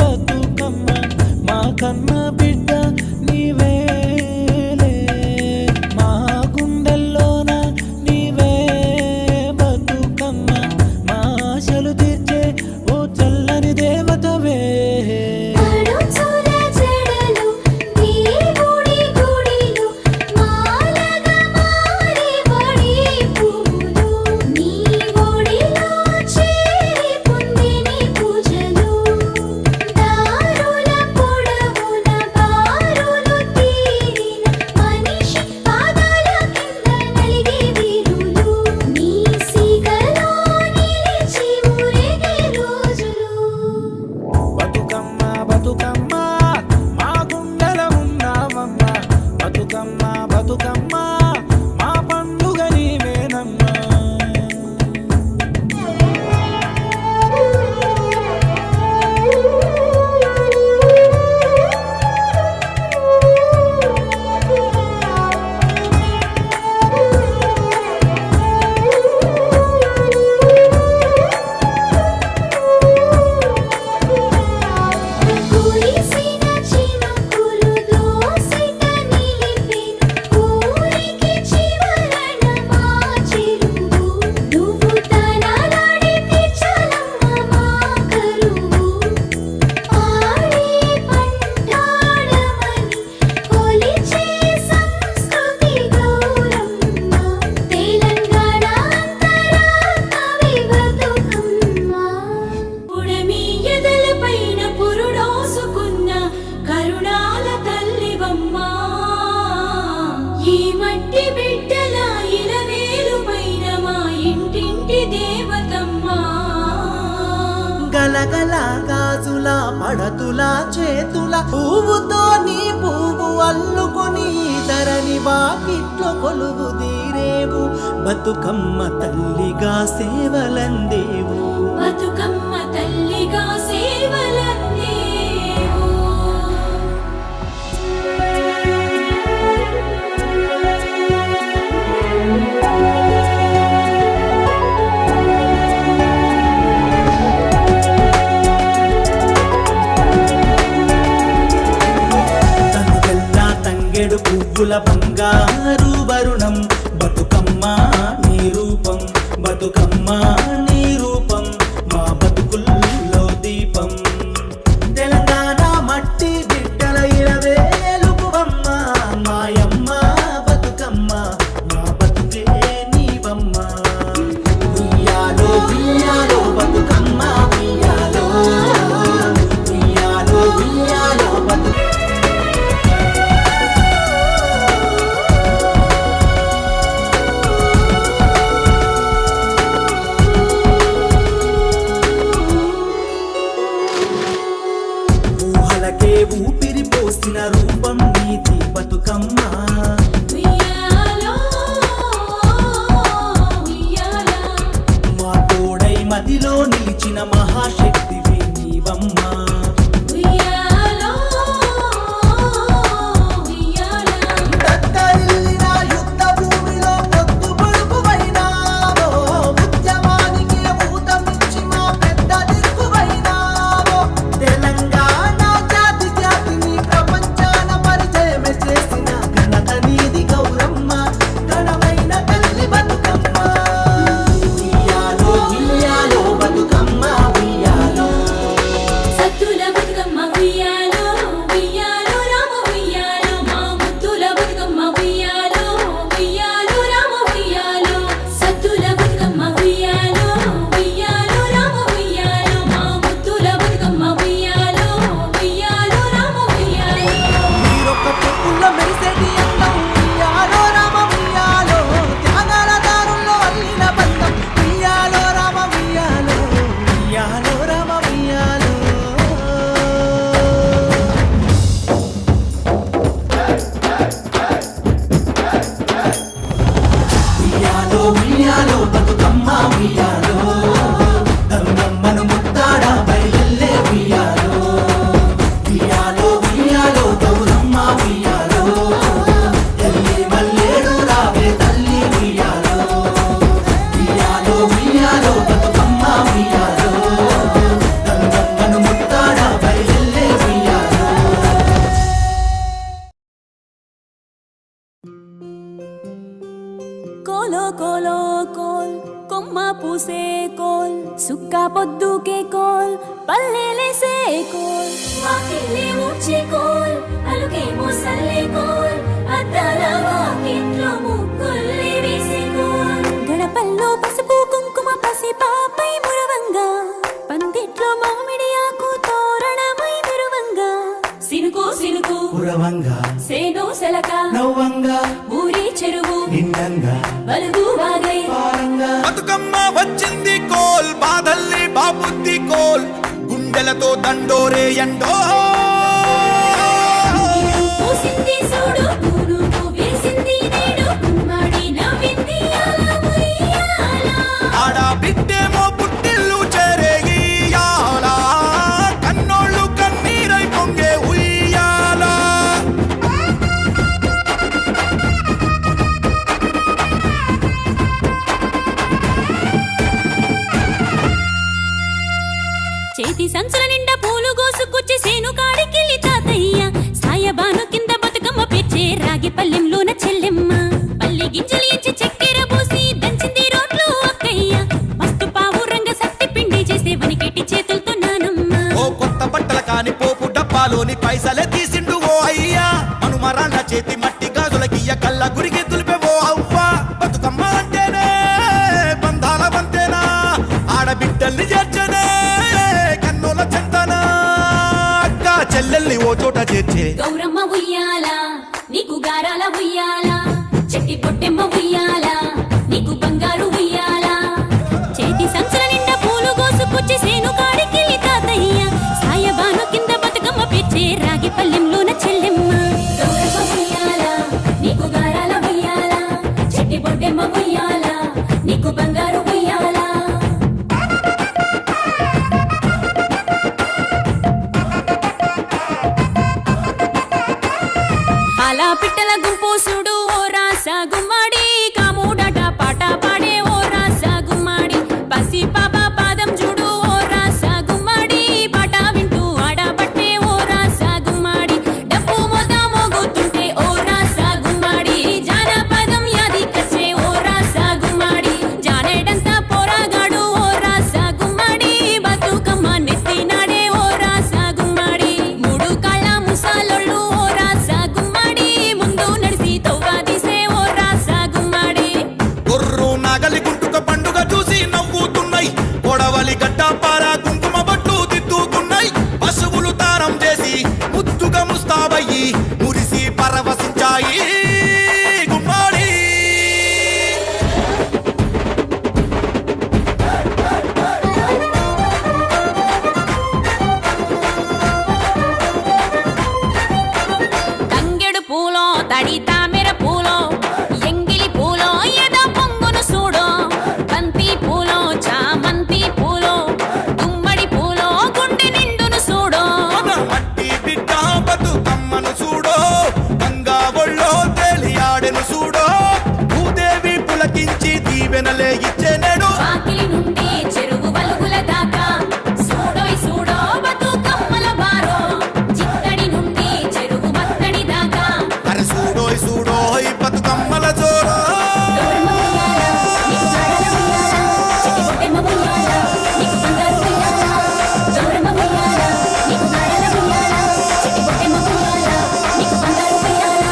బతుకమ్మ మా కన్న బిడ్డ నీవేలే మా గుండెల్లోన నీవే బతుకమ్మ మా ఆశలు తీర్చే ఓ చల్లని దేవతవే పడుచుల జడలు దేవుడి గుడిలో మాలగా మారి వడి పూలు నీ ఒడిలో చేరి పొందిని పూజలు దారుల పొడవున బారులు తీరిన మనిషి పాదాల కింద నలిగే వీరులు నీ సిగలో నిలిచి ఊరేగే రోజులు బతుకమ్మ బతుకమ్మ మా గుండెల ఉన్నావమ్మ బతుకమ్మ బతుకమ్మ మా పండుగ నీవేనమ్మా కురిసిన చినుకులు దోసిట నిలిపిన ఊరికి చివరన మా చెరువు నువ్వు తనలాడితే చాలమ్మ మా కరువు ఆడే పంటాడమని కొలిచే సంస్కృతి గౌరమ్మ తెలంగాణ అంతరాత్మవి బతుకమ్మ పుడమి ఎదలపైన పురుడోసుకున్న కరుణాల తల్లివమ్మా ఈ మట్టి బిడ్డల ఇలవేలు పైన మా ఇంటింటి దేవతమ్మా గలగల గాజుల పడతుల చేతుల పువ్వుతో నీ పువ్వు అల్లుకొని ధరణి వాకిట్లో కొలువు తీరేవు బతుకమ్మ తల్లిగా సేవలందేవు బతుకమ్మ తల్లిగా సేవలందేవు తనుగల్లా తంగెడు పువ్వుల బంగారు వరుణం బతుకమ్మ నీ రూపం బతుకమ్మ నీ రూపం మా బతుకుల్లో దీపం తెలంగాణ మట్టి బిడ్డల ఇలవేలుపువమ్మ మాయమ్మ బతుకమ్మ మా బతుకే నీవమ్మ ఉయ్యాలో ఉయ్యాలో బతుకమ్మ ఉయ్యాలో ఉయ్యాలో ఉయ్యాలో బతుకమ్మ ఊహలకే ఊపిరి పోసిన రూపం నీది బతుకమ్మ ఉయ్యాలో ఉయ్యాలా మా తోడై మదిలో నిలిచిన మహాశక్తివి నీవమ్మ ఉయ్యాలో ఉయ్యాలా దత్తరిల్లిన యుద్ధ భూమిలో పొద్దు పొడుపువైనావో ఉద్యమానికి ఊతమిచ్చి మా పెద్ద దిక్కువైనావో తెలంగాణ జాతి జాతిని ప్రపంచాన పరిచయమే చేసిన ఘనత నీది గౌరమ్మ ఘనమైన తల్లి బతుకమ్మ ఉయ్యాలో ఉయ్యాలో బతుకమ్మ ఉయ్యాలో సత్ కూసే కోల్ సుక్క పొద్దుకే coal పల్లెలేసే coal వాకిల్లే ఊడ్చే coal అలుకేమో Salle coal అద్దాల వాకిట్లో ముగ్గుల్లే వేసే కోల్ గడపల్లో పసుపు కుంకుమ పసి పాపై మురవంగా పందిట్లో మామిడి ఆకు తోరణమై మెరువంగా సినుకు సినుకు పురవంగా సేను సెలక నవ్వంగా ఊరి చెరువు నిండంగా బలుగు వాగై పారంగా బతుకమ్మ వచ్చింది కోల్ బాధల్ని బాబుద్ది కోల్ గుండెలతో దండోరే ఎండో పూసింది చూడు పూనుకు వేసింది నేడు కుమ్మడి నవ్వింది అలా ఉయ్యాల. ఆడ బిడ్డేమో పుట్టిల్లు చెరేగియాల కన్నోళ్ళు కన్నీరై పొంగే ఉయ్యాల చేతి సంచుల నిండా పూలు గోసుకొచ్చి సేను కాడికెళ్ళి తాతయ్య సాయబాను కింద బతుకమ్మ పెచ్చే రాగి పల్లెంలోన చెల్లెమ్మ పల్లి గింజలు ఇచ్చి చక్కెర పోసి దంచింది రోడ్లు అక్కయ్య మస్తు పావు రంగ సత్తి పిండి చేసే వనికెట్టి చేతులతో నానమ్మ ఓ కొత్త బట్టల కాని పోపు డబ్బాలోని పైసలే తీసిండు ఓ అయ్యా మనుమరాన్న చేతి మట్టి గాజులకియ్య కళ్ళ గురికి తులిపే ఓ అవ్వ బతుకమ్మ అంటేనే బంధాల వంతేనా ఆడబిడ్డల్ని చేర్చనే కన్నుల చెంతనా అక్క చెల్లెల్ని ఓ చోట చేర్చే గౌరమ్మ ఉయ్యాల నీకు గారాల ఉయ్యాల చెట్టి పొట్టెమ్మ ఉయ్యాల నీకు బంగారు ఉయ్యాల చేతి సంచుల నిండా పూలు గోసుకొచ్చి సేను కాడికెళ్ళి తాతయ్య సాయబాను కింద బతుకమ్మ పెచ్చే రాగి పల్లెంలోన చెల్లెమ్మ గౌరమ్మ ఉయ్యాల నీకు గారాల ఉయ్యాల చెట్టి పొట్టెమ్మ ఉయ్యాల నీకు బంగారు ఉయ్యాల అలా పిట్టల గుంపు చూడు ఓ రాస గుమ్మడి కాముడట పాట పాడే ఓ రాస గుమ్మడి పసి పాప పాదం చూడు ఓ రాస గుమ్మడి పాట వింటూ ఆడబట్టే ఓ రాస గుమ్మడి డప్పు మోత మోగుతుంటే ఓ రాస గుమ్మడి జానపదం యాది కచ్చే ఓ రాస గుమ్మడి జానేడంతా పోరాగాడు ఓ రాస గుమ్మడి బతుకమ్మ నెత్తినాడే ఓ రాస గుమ్మడి మూడు కాళ్ళ ముసాలొళ్ళు ఓ రాస గుమ్మడి ముందు నడిసి తవ్వాదిసే ఓ రాస గుమ్మడి గొర్రు నాగలి గుంటుక పండుగ చూసి నవ్వుతున్నాయి గొడవలి గడ్డ పారా కుంకుమ బట్లు దిద్దుకున్నాయి పశువులు తారం చేసి ముద్దుగా ముస్తాబయ్యి మురిసి పరవశించాయి గుమ్మాడి తంగెడు పూలో తడి తామెర పూలో ఎంగిలి పూలో ఎద పొంగును చూడో బంతి పూలో చామంతి పూలో గుమ్మడి పూలో గుండె నిండును చూడో మన మట్టి బిడ్డ బతుకమ్మను చూడో గంగా ఒళ్ళో తేలియాడెను చూడో భూదేవి పులకించి దీవెనలే ఇచ్చేనేడు వాకిలి నుండి చెరువు వలుగుల దాకా చూడోయ్ చూడో బతుకమ్మల బారో చిత్తడి నుండి చెరువు మత్తడి దాకా అరే చూడోయ్ చూడోయ్ బతుకమ్మల జోరో గౌరమ్మ ఉయ్యాల, నీకు గారాల ఉయ్యాల, చెట్టి పొట్టెమ్మ ఉయ్యాల, నీకు బంగారు ఉయ్యాల. గౌరమ్మ ఉయ్యాల, నీకు గారాల ఉయ్యాల, చెట్టి పొట్టెమ్మ ఉయ్యాల, నీకు బంగారు ఉయ్యాల.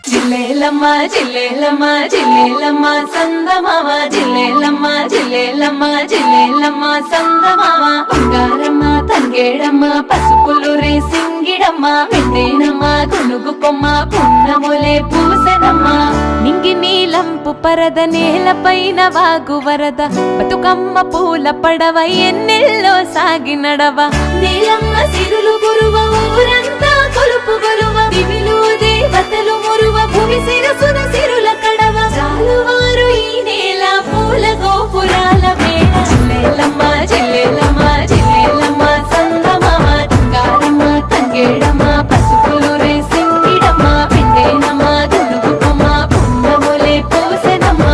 జిల్లేలమ్మ జిల్లేలమ్మ జిల్లేలమ్మ సందమామ జిల్లేలమ్మ జిల్లేలమ్మ జిల్లేలమ్మ సందమామ బంగారమ్మ తంగేడమ్మ పసుపులు రేసింగిడమ్మ పెట్టేనమ్మ కొనుగు కొమ్మ పున్నములే పూసెనమ్మ నింగి నీలంపు పరద నేలపైన వాగు వరద బతుకమ్మ పూల పడవ ఎన్నెల్లో సాగి నడవ నీలమ్మ సిరులు గురువ ఊరంతా కొలుపు గొలువ దివిలు దేవతలు మురువ భూమి శిరసున సిరుల కడవ చాలువారు ఈ నేల పూల గోపురాల మేళ జిల్లేలమ్మ జిల్లేలమ్మ జిల్లేలమ్మ సందమామ బంగారమ్మ తంగేడమ్మ పసుపులు రేసింగిడమ్మ పిండేనమ్మ దులుగుకొమ్మ పున్నములే పూసెనమ్మ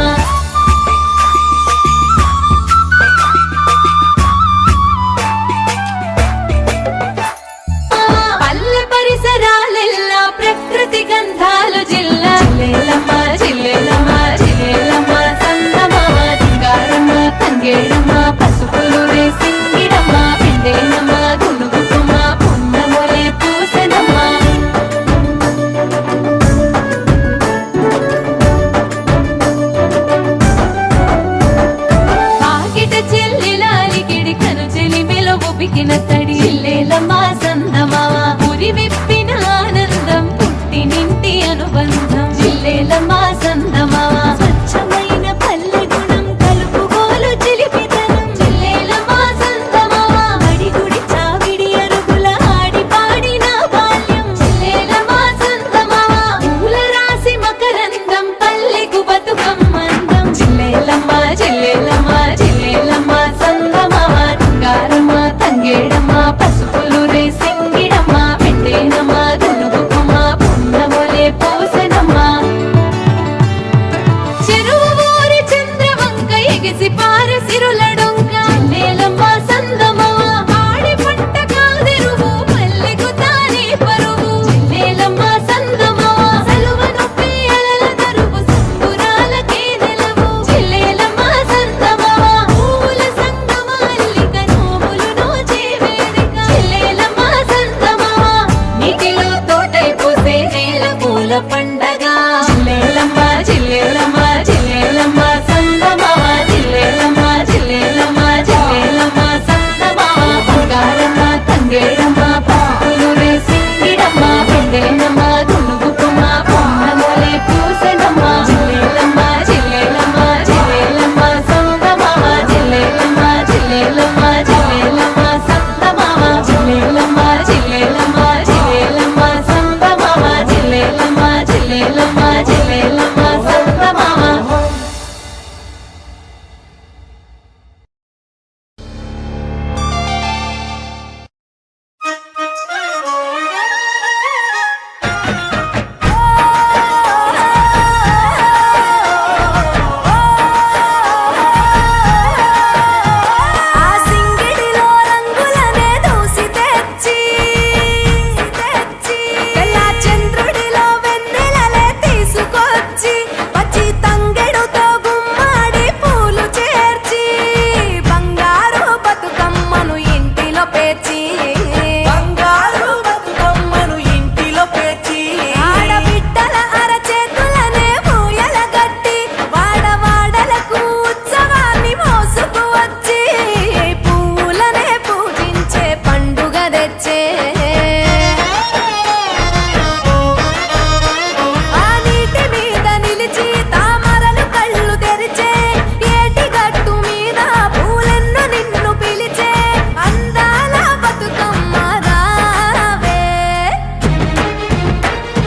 పసుపులు రేసింగిడమ్మ పెట్టేనమ్మ గునుగుమ్మ పున్నమొలే పూసెనమ్మ చెరువు ఊరి చంద్రవంక ఎగిసి పారు సిరులడొంక చెల్లేలమ్మ సందమామ ఆడి పంట కాదెరువు పల్లెకు తానే పరువు చెల్లేలమ్మ సందమామ సలువ నొప్పి అలల దరువు సంబురాలకే నెలవు చెల్లేలమ్మ సందమామ పూల సంగమ అల్లిక నోములు నోచే వేదిక చెల్లేలమ్మ సందమామ నీటిలో తోటై పూసే నేల పూల పండగ చెల్లేలమ్మ చెల్లేలమ్మ చెల్లేలమ్మ సందమామ చెల్లేలమ్మ చెల్లేలమ్మ చెల్లేలమ్మ సందమామ బంగారమ్మ తంగేడమ్మ పసుపులు రేసింగిడమ్మ పెండేనమ్మ గునుగుమ్మ పున్నమొలే పూసెనమ్మ చెల్లేలమ్మ చెల్లేలమ్మ చెల్లేలమ్మ సందమామ చెల్లేలమ్మ చెల్లేలమ్మ చెల్లేలమ్మ సందమామ చెల్లేలమ్మ చెల్లేలమ్మ చెల్లేలమ్మ సందమామ చెల్లేలమ్మ చెల్లేలమ్మ చెల్లేలమ్మ సందమామ ఆ సింగిడిలో రంగులనే దూసి తెచ్చి తెల్ల చంద్రుడిలో వెన్నెలలే తీసుకొచ్చి పచ్చి తంగెడుతో గుమ్మాడి పూలు చేర్చి బంగారు బతుకమ్మను ఇంటిలో పేర్చి బంగారు బతుకమ్మను ఇంటిలో పేర్చి ఆడబిడ్డల అరచేతులనే పూయల గట్టి వాడవాడలకు ఉత్సవాన్ని మోసుకు వచ్చి పూలనే పూజించే పండుగ తెచ్చే ఆ నీటి మీద నిలిచి తామరలు కళ్ళు తెరిచే ఏటి గట్టు మీద పూలెన్ను నిన్ను పిలిచే అందాల బతుకమ్మ రావే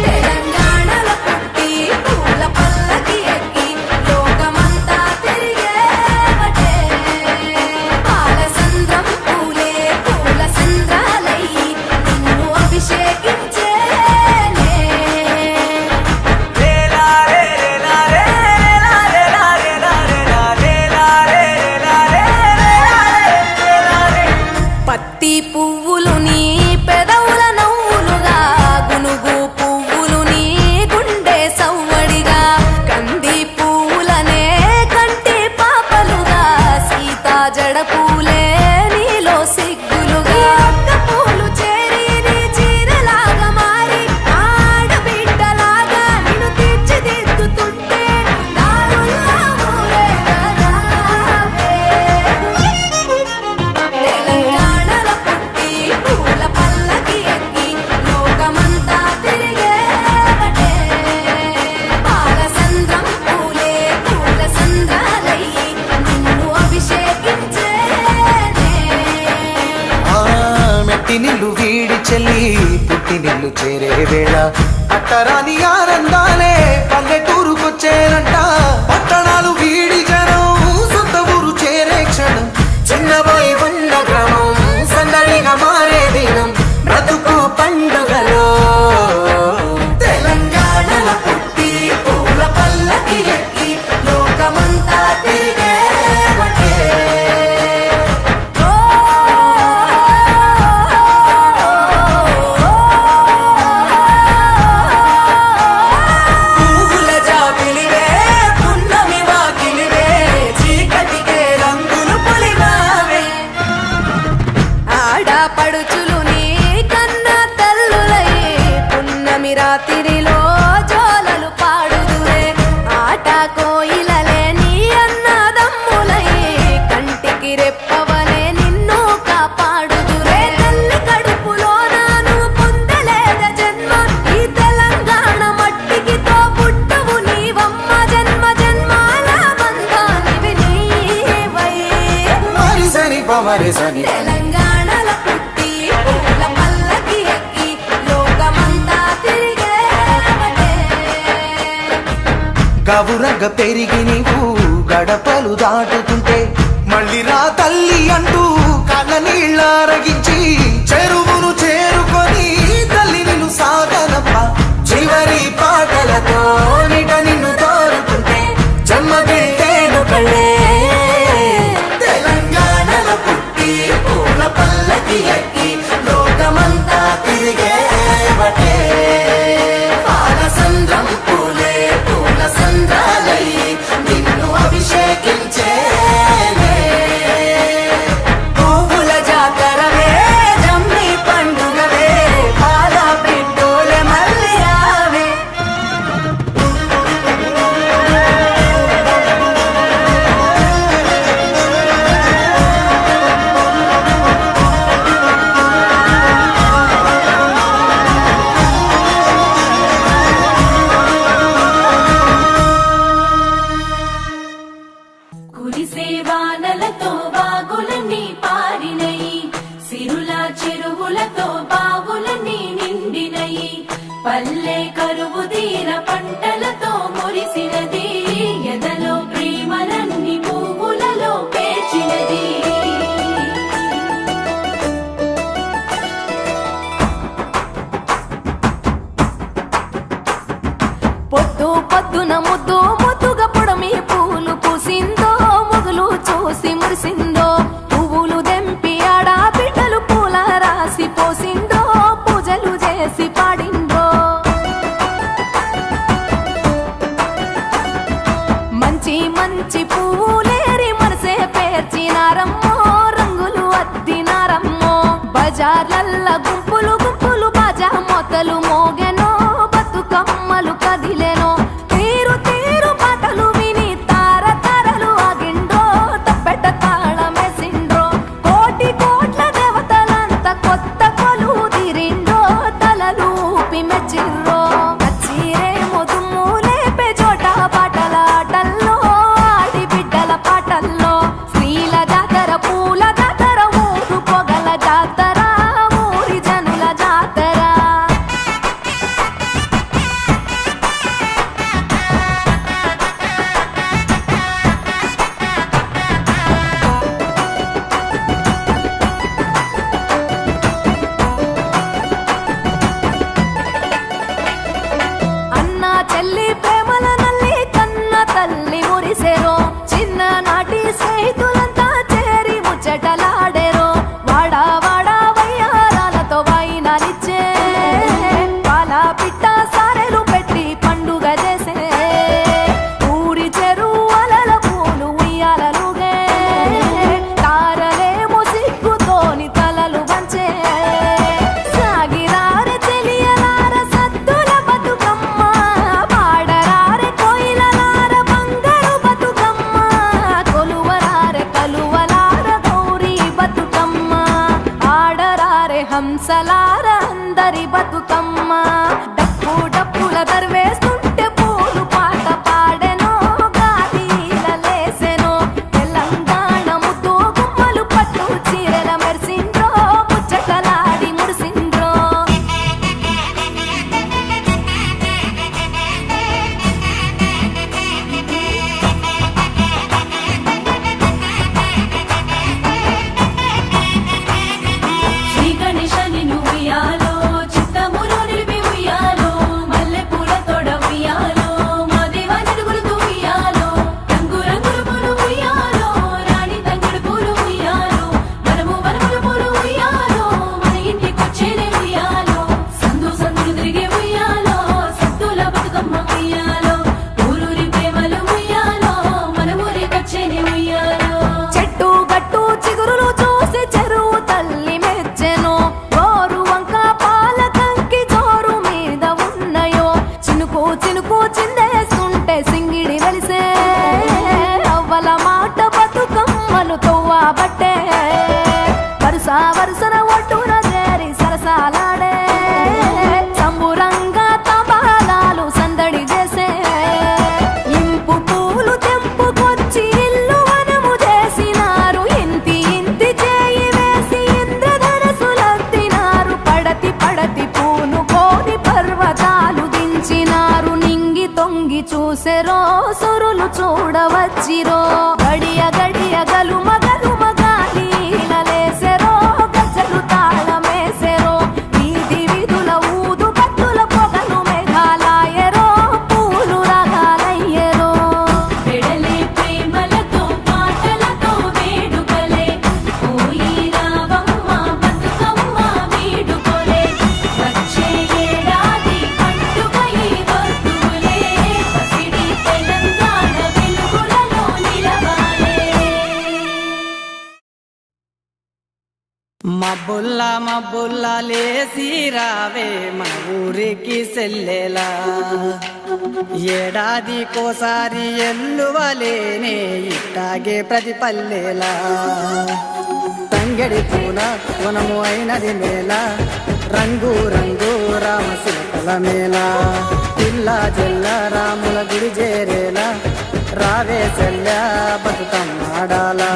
తెలంగాణలో పుట్టి పూల పల్లకి ఎక్కి లోకమంతా తిరిగేవటే పాలసంద్రం పూలే పూల సంద్రాలయ్యి నిన్ను అభిషేకించేనే పత్తి పువ్వులు నీ పెదవుల నవ్వులుగా గునుగు పువ్వులు నీ గుండె సవ్వడిగా కంది పువ్వులనే కంటి పాపలుగా సీతా జడ పూలే నీలో సిగ్గులుగా ఒక్క పూలు చేరి నీ చీరలాగా మారి ఆడబిడ్డలాగా నిన్ను తీర్చిదిద్దుతుంటే దారుల్లా ఊరేగరావే తెలంగాణలో పుట్టి పూల పల్లకి ఎక్కి లోకమంతా తిరిగేవటే పాలసంద్రం పూలే పూల సంద్రాలయ్యి నిన్ను అభిషేకించేనే మెట్టి నిల్లు వీడి చెల్లి పుట్టి నిల్లు చేరే వేళ అట్టరాని ఆనందాలే పల్లెటూరుకొచ్చేనంట పట్టణాలు వీడి జనం సొంత ఊరు చేరే క్షణం చిన్నబోయి ఉన్న గ్రామం సందడిగా మారే దినం బ్రతుకు పండుగలో తెలంగాణలో పుట్టి పూల పల్లకి ఎక్కి లోకమంతా తిరిగేవటే పువ్వుల జాబిలివే పున్నమి వాకిలివే చీకటికే రంగులు పొలిమావే ఆడపడుచులు నీ కన్న తల్లులై పున్నమి రాత్రిలో జోలలు పాడుదురే ఆట కోయిలలే నీ అన్నదమ్ములై కంటికి రెప్పవలే నిన్ను కాపాడుదురే తల్లి కడుపులో నాను పొందలేద జన్మ ఈ తెలంగాణ మట్టికి తో పుట్టవు నీవమ్మ జన్మ జన్మాల బంధానివి నీవై మరిసని పమరిసని తెలంగాణలో పుట్టి పూల పల్లకి ఎక్కి లోకమంతా తిరిగేవటే గవురగ పెరిగి నీవు గడపలు దాటుతుంటే మళ్ళీ రా తల్లి అంటూ కళ్ళ నీళ్ళారగించి చెరువును చేరుకొని తల్లి నిన్ను సాగనప్ప చివరి పాటలతో నిట నిన్ను తోరుతుంటే జన్మ పెట్టేను కళ్ళే తెలంగాణలో పుట్టి పూల పల్లకి ఎక్కి లోకమంతా తిరిగే బటే పాలసంద్రం పూలే పూల సంద్రాలై నిన్ను అభిషేకించే పువ్వుల జాతరవే జమ్మి పండుగవే పాల పిట్టోలే మళ్ళీ రావే కురిసే వానలతో వాగులన్నీ పారినయి సిరుల చెరువులతో బావులన్నీ నిండినయి పల్లె కరువు తీర పంటలతో మురిసినది ఎదలో ప్రేమలన్నీ పువ్వులలో పేర్చినది పొద్దు పొద్దున ముద్దు ముద్దుగా పొడమి పూలు పూసిందో మొగులు చూసి మురిసిందో పువ్వులు దెంపి ఆడా బిడ్డలు పూల రాసి పోసిందో పూజలు చేసి పాడిందో మంచి మంచి పూలేరి మనసే పేర్చినారమ్మో రంగులు అద్దినారమ్మో బజార్లల్ల గుంపులు గుంపులు బాజా మొత్తలు మోగెనో బతుకమ్మలు కదిలేనో తీరు తీరు పాటలు విని తార తారలు ఆగిండ్రో తప్పెట తాళమేసిండ్రో కోటి కోట్ల దేవతలంత కొత్త కొలు తీరిండ్రో తలలు ఊపి మెచ్చిర్రో నచ్చిరేమో దుమ్ము లేపే చోట పాటల ఆటల్లో ఆడి బిడ్డల పాటల్లో స్త్రీల జాతర పూల జాతర ఊరు పొగల జాతర ఊరి జనుల జాతర అన్న చెల్లి ప్రేమల నల్లి కన్న తల్లి మురిసెరో చిన్ననాటి స్నేహితులంతా చేరి ముచ్చటలాడెరో వాడా వాడా వయ్యారాలతో వైనాలిచ్చే పాల పిట్ట సారెలు పెట్టి పండుగ చేసే ఊరి చెరువుల పూలు ఉయ్యాలలుగే తారలేమో సిగ్గుతోని తలలు వంచే సాగిరారె తెలియలార సద్దుల బతుకమ్మ పాడరారె కోయిలలార బంగారు బతుకమ్మ కొలువరారె కలువలార గౌరీ బతుకమ్మ ఆడరారె హంసలార అందరి బతుకమ్మ డప్పు డప్పుల దర్వేస్తుంటే పూలు పాట పాడెనో గాలిలలేసెనో తెలంగాణ ముద్దు గుమ్మలు పట్టు చీరల మెరిసిండ్రో ముచ్చటలాడి మురిసిండ్రో శ్రీ గణేశని ఉయ్యాలో చిత్తములో నిలిపి ఉయ్యాలో మల్లె పూల తోడ ఉయ్యాలో మా దేవా నిరుగులతో ఉయ్యాలో రంగు రంగుల పూలు ఉయ్యాలో రాణి తంగుడు పూలు ఉయ్యాలో వనము వనముల పూలు ఉయ్యాలో మన ఇంటికొచ్చేనే ఉయ్యాలో సందు సందులు తిరిగే ఉయ్యాలో సత్తుల బతుకమ్మ ఉయ్యాలో ఊరూరి ప్రేమలు ఉయ్యాలో మన ఊరికొచ్చేనే ఉయ్యాలో చెట్టు గట్టు చిగురులు చూసి చెరువు తల్లి మెచ్చెను గోరు వంక పాల కంకి జోరు మీద ఉన్నయో చినుకు చినుకు చిందేస్తుంటే సింగిడి వెలిసే అవ్వల మాట బతుకమ్మలు తవ్వబట్టే వరుస వరుసన ఒట్టున చేరి సరసాలాడే సంబురంగా తబాలాలు సందడి చేసే ఇంపు పూలు తెంపుకొచ్చి ఇల్లు వనము చేసినారు ఇంతి ఇంతి చేయి వేసి ఇంద్రధనసులత్తినారు పడతి పడతి పూను కోడి పర్వతాలు దించినారు నింగి తొంగి చూసెరో సురులు చూడవచ్చిరో గడియ గడియ గలుమ గలుమ గాలిలలేసెరో మబ్బుల్లా మబ్బుల్లా లేసి రావే మన ఊరికి సెల్లెలా ఏడాదికోసారి ఎల్లువలేనే ఇట్టాగే ప్రతి పల్లెలా తంగడి పూల వనము అయినది మేళ రంగు రంగు రామశిల్పల మేళ పిల్ల జల్ల రాముల గుడి చేరేలా రావే సెల్ల బతుకమ్మాడాలా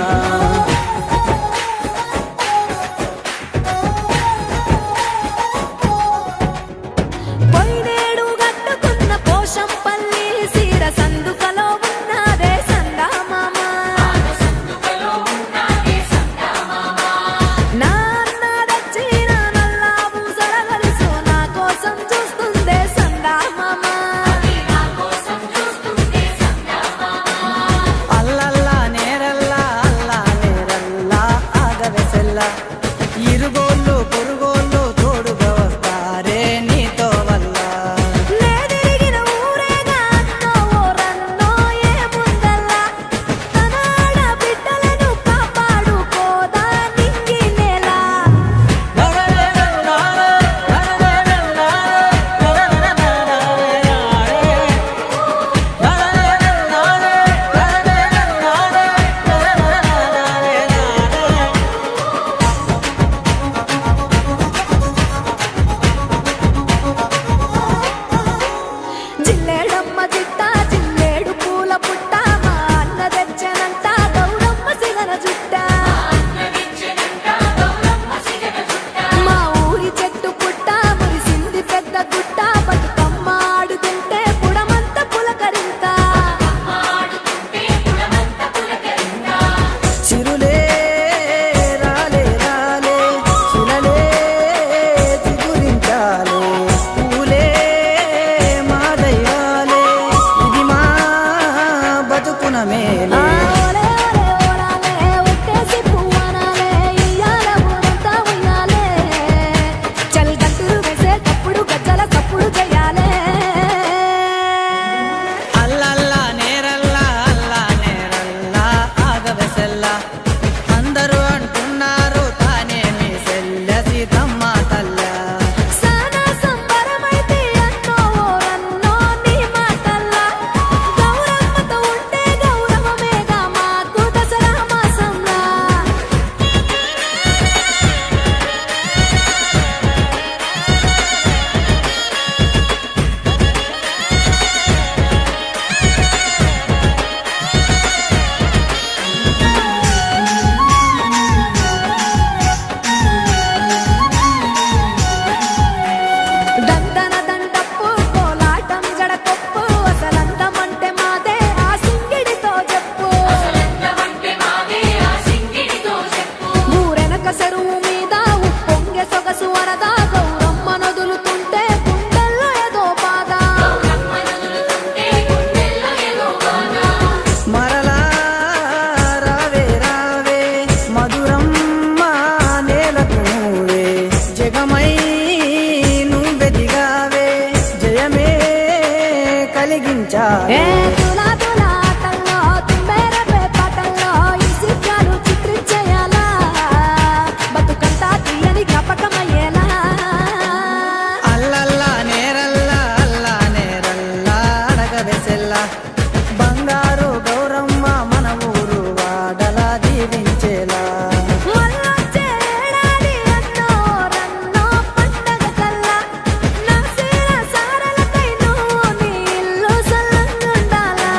సారలకై నువ్వు నీ ఇల్లు సల్లంగుండాలా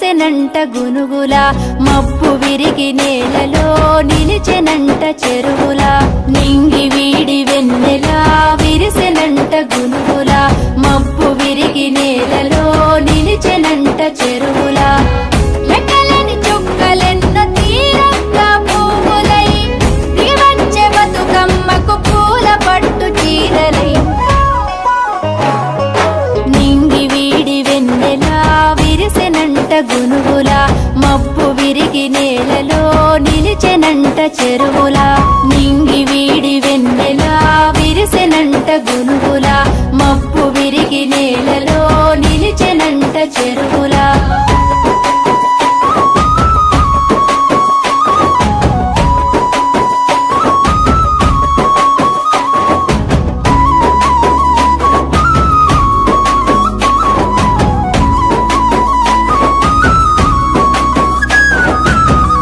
విరిసెనంట గునుగుల మబ్బు విరిగి నేలలో నిలిచెనంట చెరువుల నింగి వీడి వెన్నెలా విరిసెనంట గునుగుల మబ్బు విరిగి నేలలో నిలిచెనంట చెరువుల లెక్కలేని చుక్కలెన్నో తీరంగా పువ్వులై దివచ్చే బతుకమ్మకు పూల పట్టు చీరలై నింగి వీడి వెన్నెలా విరిసెనంట గునుగుల మబ్బు విరిగి నేలలో నిలిచెనంట చెరువుల నింగి వీడి వెన్నెలా విరిసెనంట గునుగుల మబ్బు విరిగి నేలలో నిలిచెనంట చెరువుల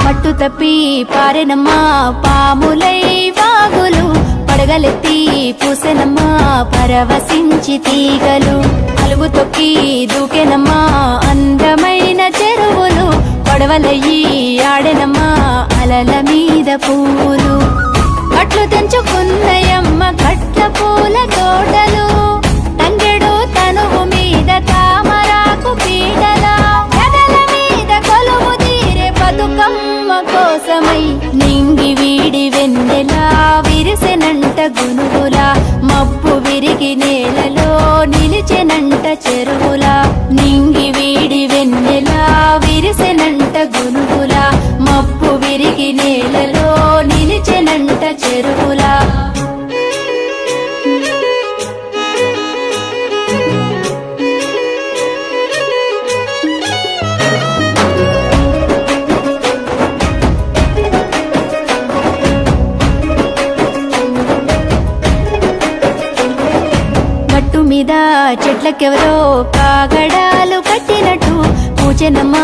పట్టు తప్పి పారెనమ్మా పాములై వాగులు పడగలెత్తి పూసెనమ్మా పరవశించి తీగలు అలుగు తొక్కి దూకెనమ్మా అందమైన చెరువులు పడవలయ్యి ఆడెనమ్మా అలల మీద పువ్వులు కట్లు తెంచుకున్నయమ్మ కట్ల పూల తోటలు తంగెడు తనువు మీద తామరాకు పీటల ఎదల మీద కొలువు తీరే బతుకమ్మ కోసమై నింగి వీడి వెన్నెలా విరిసెనంట గునుగుల మబ్బు విరిగి నేలలో నిలిచెనంట చెరువుల నింగి వీడి వెన్నెలా విరిసెనంట గునుగుల మబ్బు విరిగి నేలలో నిలిచెనంట చెరువుల గట్టు మీద చెట్లకెవరో కాగడాలు కట్టినట్టు పూచెనమ్మ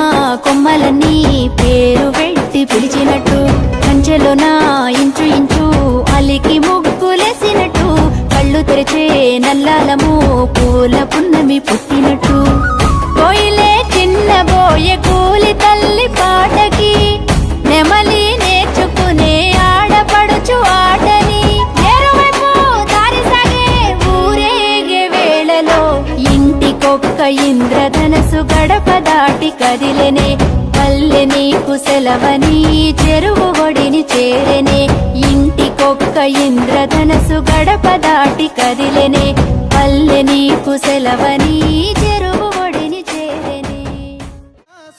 కొమ్మలన్నీ పేరు పెట్టి పిలిచినట్టు కంచెలోన ఇంచు ఇంచు అలికి ముగ్గులేసినట్టు కళ్ళు తెరిచే నల్లాలము పూల పున్నమి పుట్టినట్టు కోయిలే చిన్నబోయే కూలి తల్లి పాటకి నెమలి నేర్చుకునే ఆడపడుచు ఆటని ఎరువైపు దారి సాగే ఊరేగే వేళలో ఇంటికొక్క ఇంద్రధనసు గడప దాటి కదిలెనే పల్లె నీకు సెలవని చెరువు ఒడిని చేరెనే ఇంటికొక్క ఇంద్రధనసు గడప దాటి కదిలెనే పల్లె నీకు సెలవని చెరువు ఒడిని చేరెనే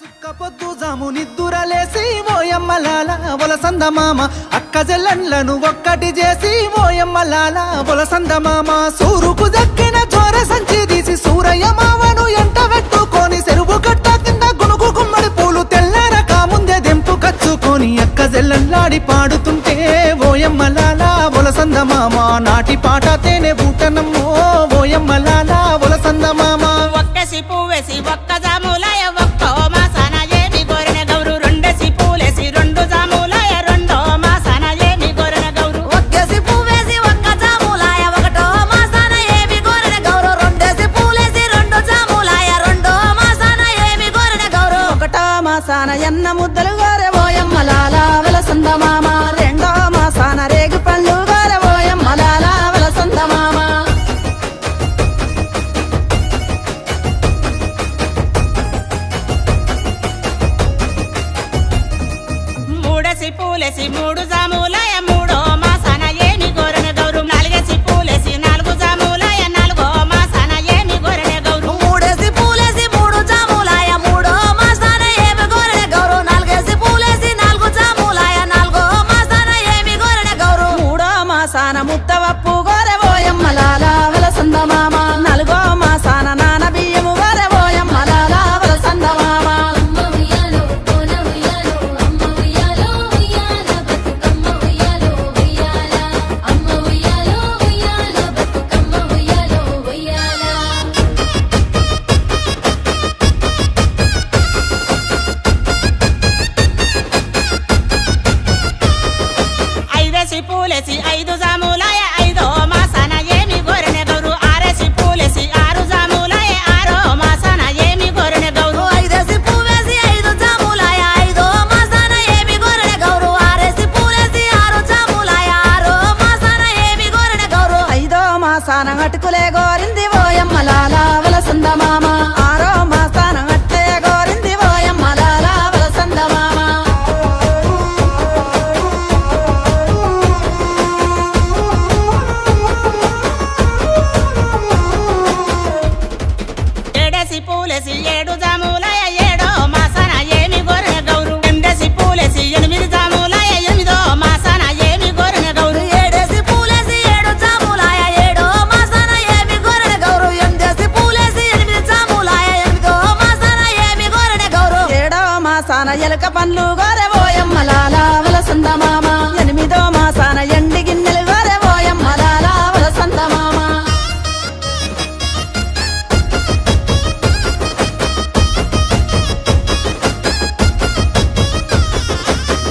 సుక్కపొద్దు జాము నిద్దురలేసి మోయమ్మలాల వలసంద మామ అక్క జల్లన్లను ఒక్కటి చేసి మోయమ్మలాల వలసంద మామ సూరుకు దక్కిన చోర సంచి తీసి సూరయ్య మావను ఎంట పెట్టుకొని చెరువు కట్ట కింద గునుగు గుమ్మడి పూలు తెల్లారక ముందే దెంపు కచ్చుకొని అక్క జల్లన్లాడి పాడుతుంటే ఓయమ్మలాల వలసంద మామ నాటి పాట తేనె బూటనమ్మో ఓయమ్మలాల వలసంద మామ ఒక్కసి పువ్వేసి ఒక్క జాములాయ ఒక్కో మాసాన ఏమి గోరెన గౌరు రెండేసి పూలేసి రెండు జాములాయ రెండో మాసాన ఏమి గోరెన గౌరు ఒక్కేసి పువ్వేసి ఒక్క జాములాయ ఒకటో మాసాన ఏమి గోరెన గౌరవ రెండేసి పూలేసి రెండు జాములాయ రెండో మాసాన ఏమి గోరెన గౌరవ ఒకటో మాసాన ఎన్న ముద్దలు గోరె ఓయమ్మలాల వలసంద మామ రెండో మాసాన రేగు పళ్ళు గోరె ఓయమ్మలాల వలసంద మామ మూడేసి పూలేసి మూడు జాములాయ మూడో మాసాన ఏమి గోరెన గౌరు నాలుగేసి పూలేసి నాలుగు జాములాయ నాలుగో మాసాన ఏమి గోరెన గౌరు మూడేసి పూలేసి మూడు జాములాయ మూడో మాసాన ఏమి గోరెన గౌరవ నాలుగేసి పూలేసి నాలుగు జాములాయ నాలుగో మాసాన ఏమి గోరెన గౌరవ మూడో మాసాన ముత్తవప్పు గోరె ఓయమ్మలాల వలసంద మామ నాలుగో మాసాన నాన బియ్యము గోరె ఓయమ్మలాల వలసంద మామ అమ్మ ఉయ్యాలో కోన ఉయ్యాలో అమ్మ ఉయ్యాలో ఉయ్యాల బతుకమ్మ మాసాన ఎలక పండ్లు గోరె ఓయమ్మ లాల వలసంద మామ 8వ మాసాన ఎండి గిన్నెలు గోరె ఓయమ్మ లాల వలసంద మామ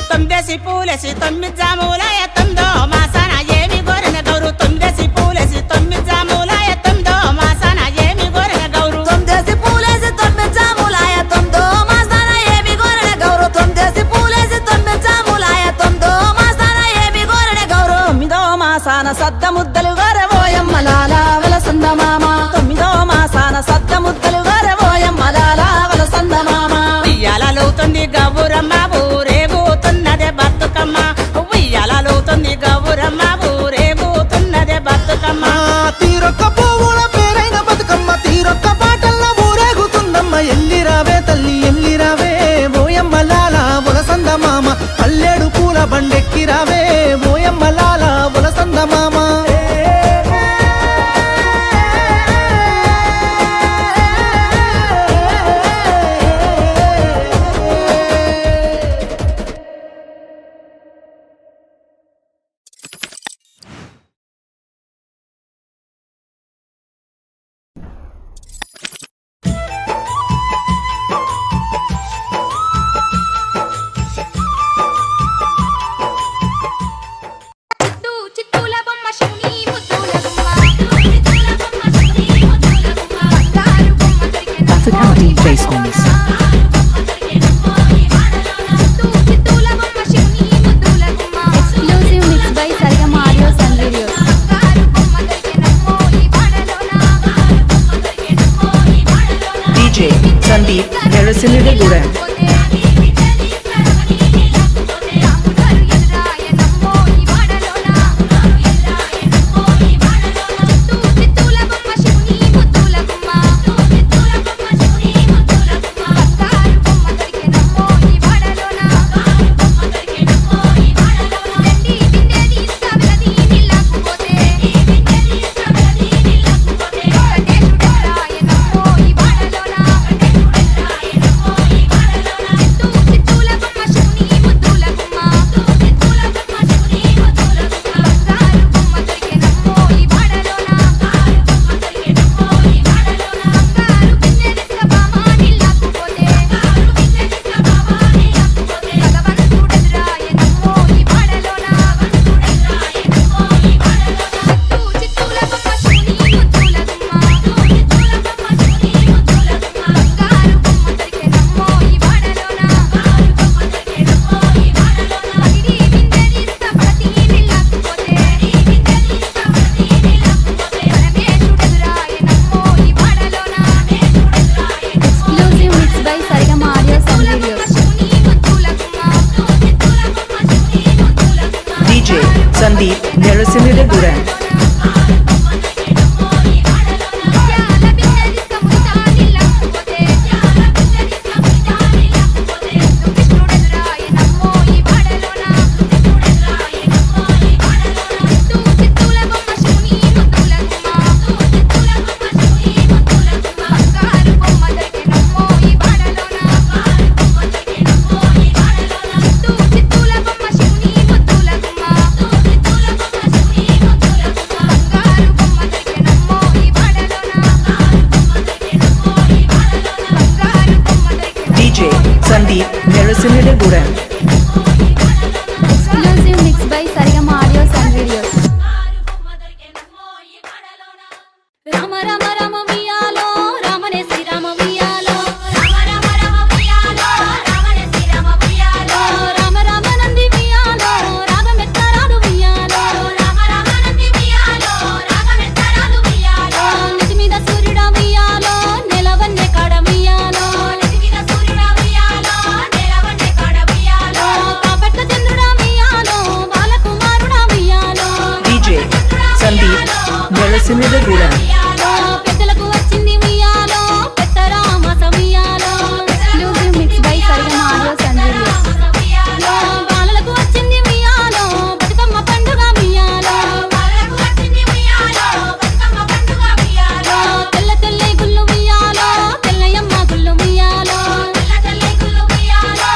తొమ్మిదేసి పూలేసి 9 జాములాయ 9వ మాసాన ఏమి గోరెన గౌరు 9 పూలేసి 9 జాములాయ 9వ మాసాన ఏమి గోరెన గౌరు 9 పూలేసి 9 జాములాయ 9వ మాసాన ఏమి గోరెన గౌరు 9 పూలేసి 9 జాములాయ 9వ మాసాన ఏమి గోరెన గౌరు 9వ మాసాన సద్ద ముద్దలు గోరె ఓయమ్మ లాల వలసంద మామ 9వ మాసాన సద్ద ముద్దలు గోరె ఓయమ్మ లాల వలసంద మామ ఉయ్యాలవుతుంది గౌరమ్మ ఊరేగుతున్నదే బతుకమ్మ ఉయ్యాలవుతుంది గౌరమ్మ ఊరేగుతున్నదే బతుకమ్మ తీరొక్క పువ్వుల పేరైన బతుకమ్మ తీరొక్క పాటల్లో ఊరేగుతుందమ్మ ఎల్లిరావే తల్లి ఎల్లిరావే ఓయమ్మ లాల వలసంద మామ పల్లెడు పూల బండెక్కిరావే ఓయమ్మ లాల వలసంద మామ చిత్తూల బొమ్మ శివుని ముద్దుల గుమ్మ చిత్తూల బొమ్మ శివుని ముద్దుల గుమ్మ బంగారు బొమ్మ దొరికెన చిత్తూల బొమ్మ శివుని ముద్దుల గుమ్మ exclusive mix by Saregama audios and videos బంగారు బొమ్మ దొరికెనమ్మో ఈ వాడలోన బంగారు బొమ్మ దొరికెనమ్మో ఈ వాడలోన DJ Sandeep Nerasimidegura exclusive mix by Saregama audios and videos DJ Sandeep Nerasimidegura DJ Sandeep Nerasimidegura exclusive mix by Saregama audios and videos Rama Rama Rama వియాలో రామనే శ్రీరామ వియాలో రామ రామ రామ వియాలో రామనే శ్రీరామ వియాలో రామ రామ నంది వియాలో రాగమెత్తరాదు వియాలో రామ రామ నంది వియాలో రాగమెత్తరాదు వియాలో నితి మీద సూర్యుడా వియాలో నెలవన్నె కాడ వియాలో నితి మీద సూర్యుడా వియాలో నెలవన్నె కాడ వియాలో కాపట్ల చంద్రుడా వియాలో బాలకుమారుడా వియాలో DJ Sandeep Nerasimidegura పెద్దలకు వచ్చింది వియాలో పెద్దరామ సవియాలో exclusive mix by Saregama audios and videos బాలలకు వచ్చింది వియాలో బతుకమ్మ పండుగ వియాలో బాలకు వచ్చింది వియాలో బతుకమ్మ పండుగ వియాలో తెల్ల తెల్ల గుళ్ళు వియాలో తెల్లయమ్మ గుళ్ళు వియాలో తెల్ల తెల్ల గుళ్ళు వియాలో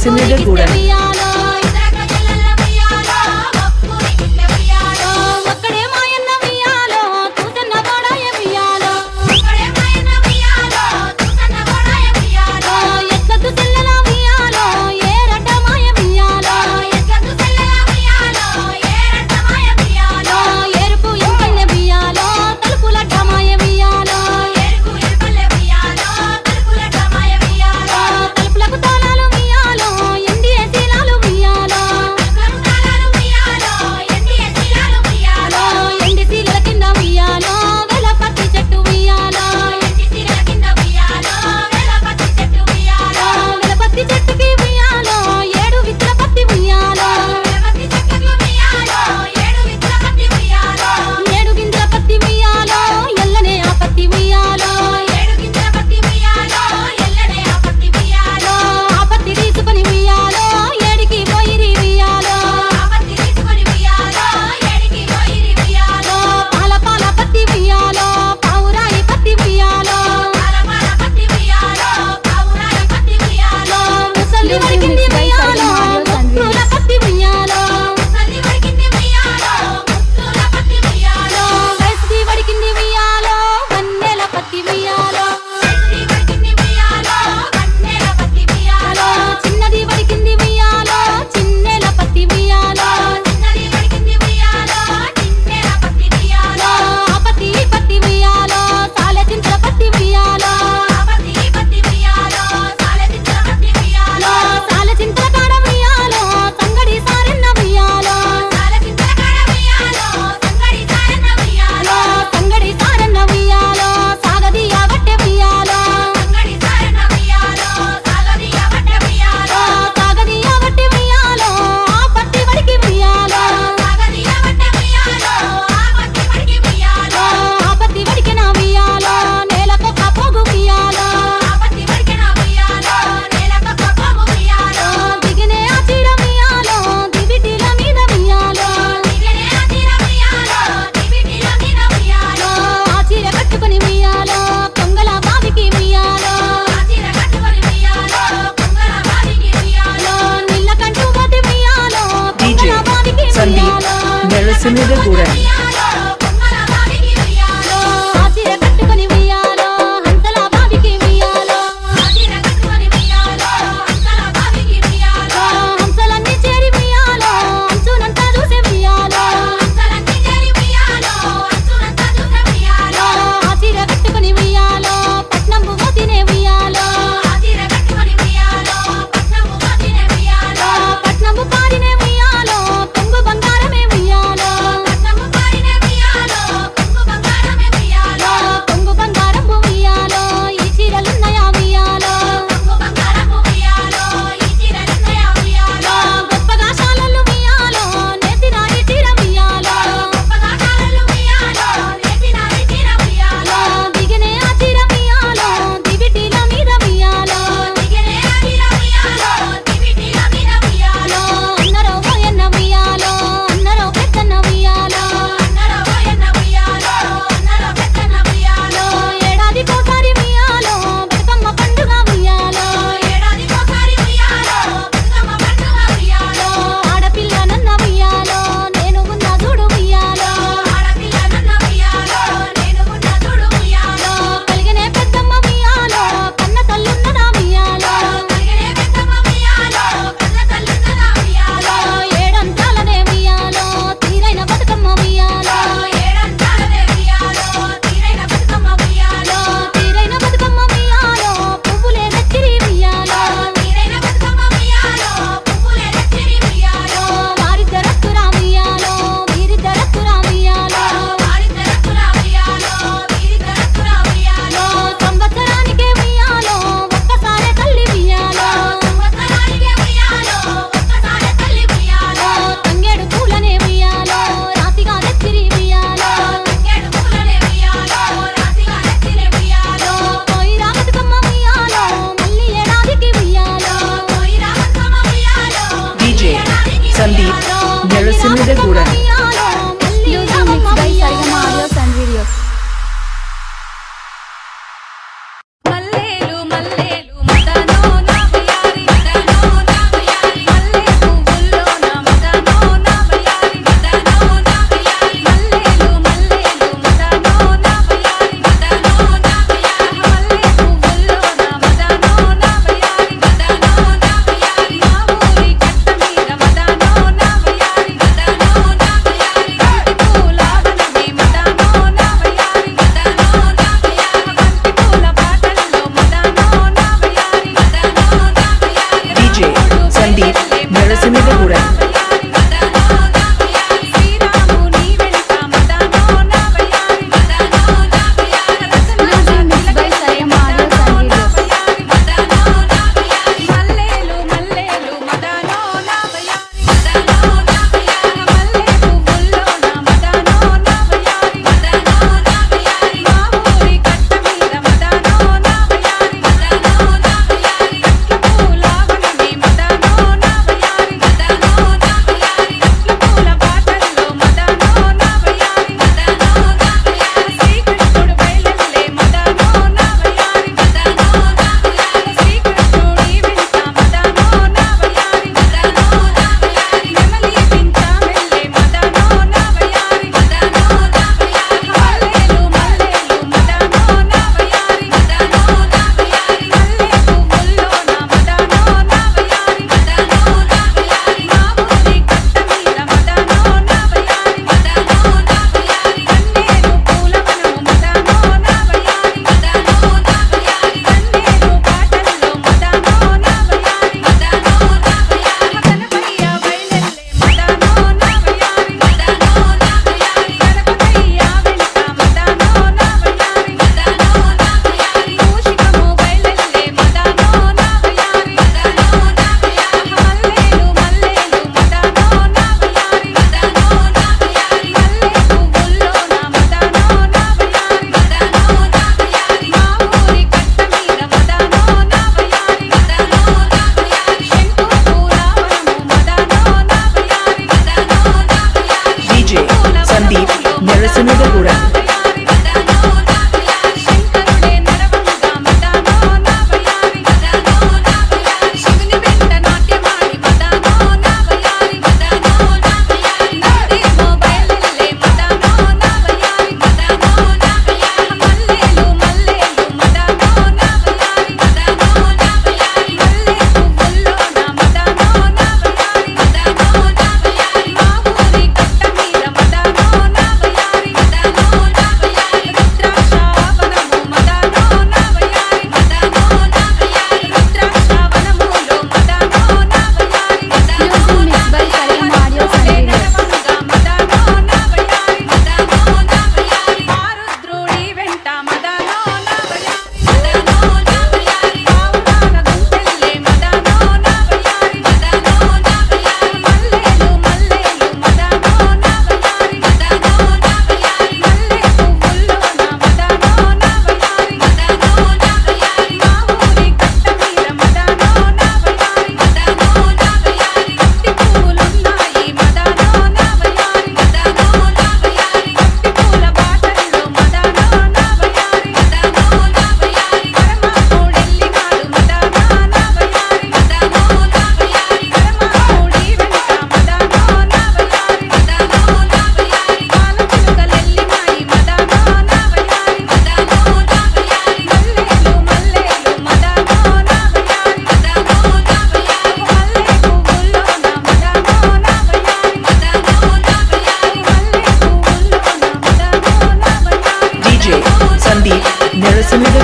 నెలసిమిడిగూడెం ఒక్కడే మాయన్న వియాలో తూసన్న బాడాయ వియాలో ఎట్లద్దు చెల్లెల వియాలో ఏరడ్డ మాయ వియాలో ఎరుపు ఎంపల్లె వియాలో తలుపులడ్డ మాయ వియాలో తలుపులకు తాళాలు వియాలో ఎండిఏ శీలాలు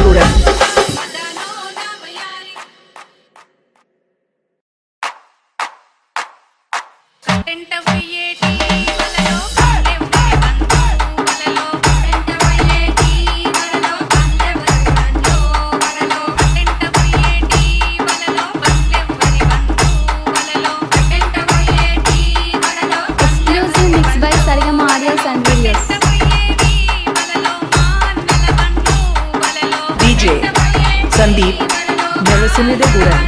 నెరసినిడగూడెం కంటెంట పోయేటి వలలో కళ్ళెవ్వరి బంధు వలలో కంటెంట పోయేటి వలలో కళ్ళెవ్వరి బంధు వలలో కంటెంట పోయేటి వలలో కళ్ళెవ్వరి బంధు వలలో కంటెంట పోయేటి వలలో exclusive mix by Saregama audios and videos DJ Sandeep నెరసినిడగూడెం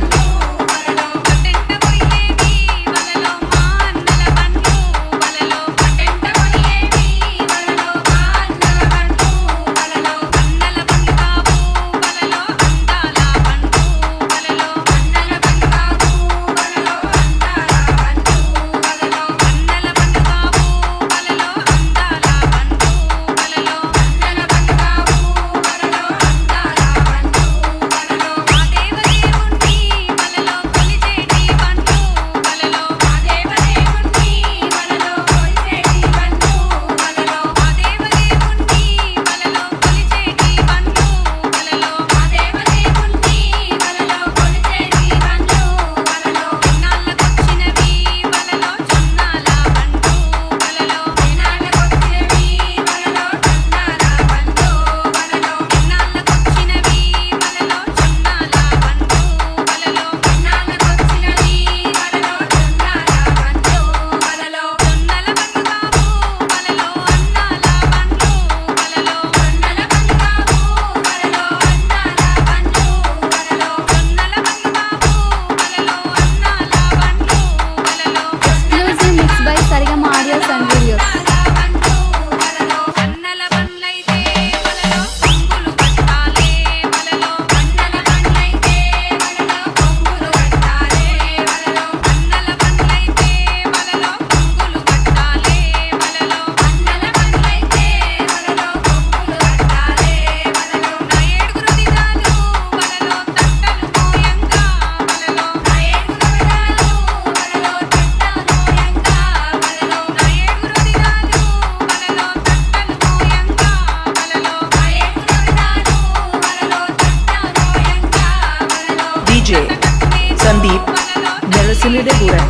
exclusive mix by Saregama audios and videos DJ Sandeep నెరసినిడగూడెం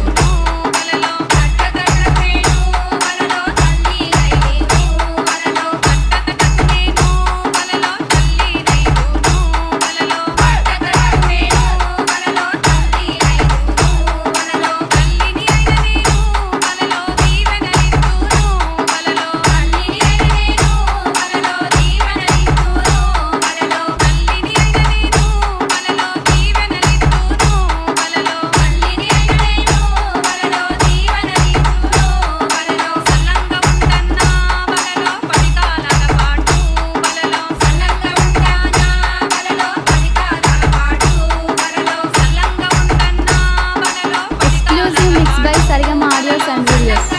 exclusive mix by Saregama audios and videos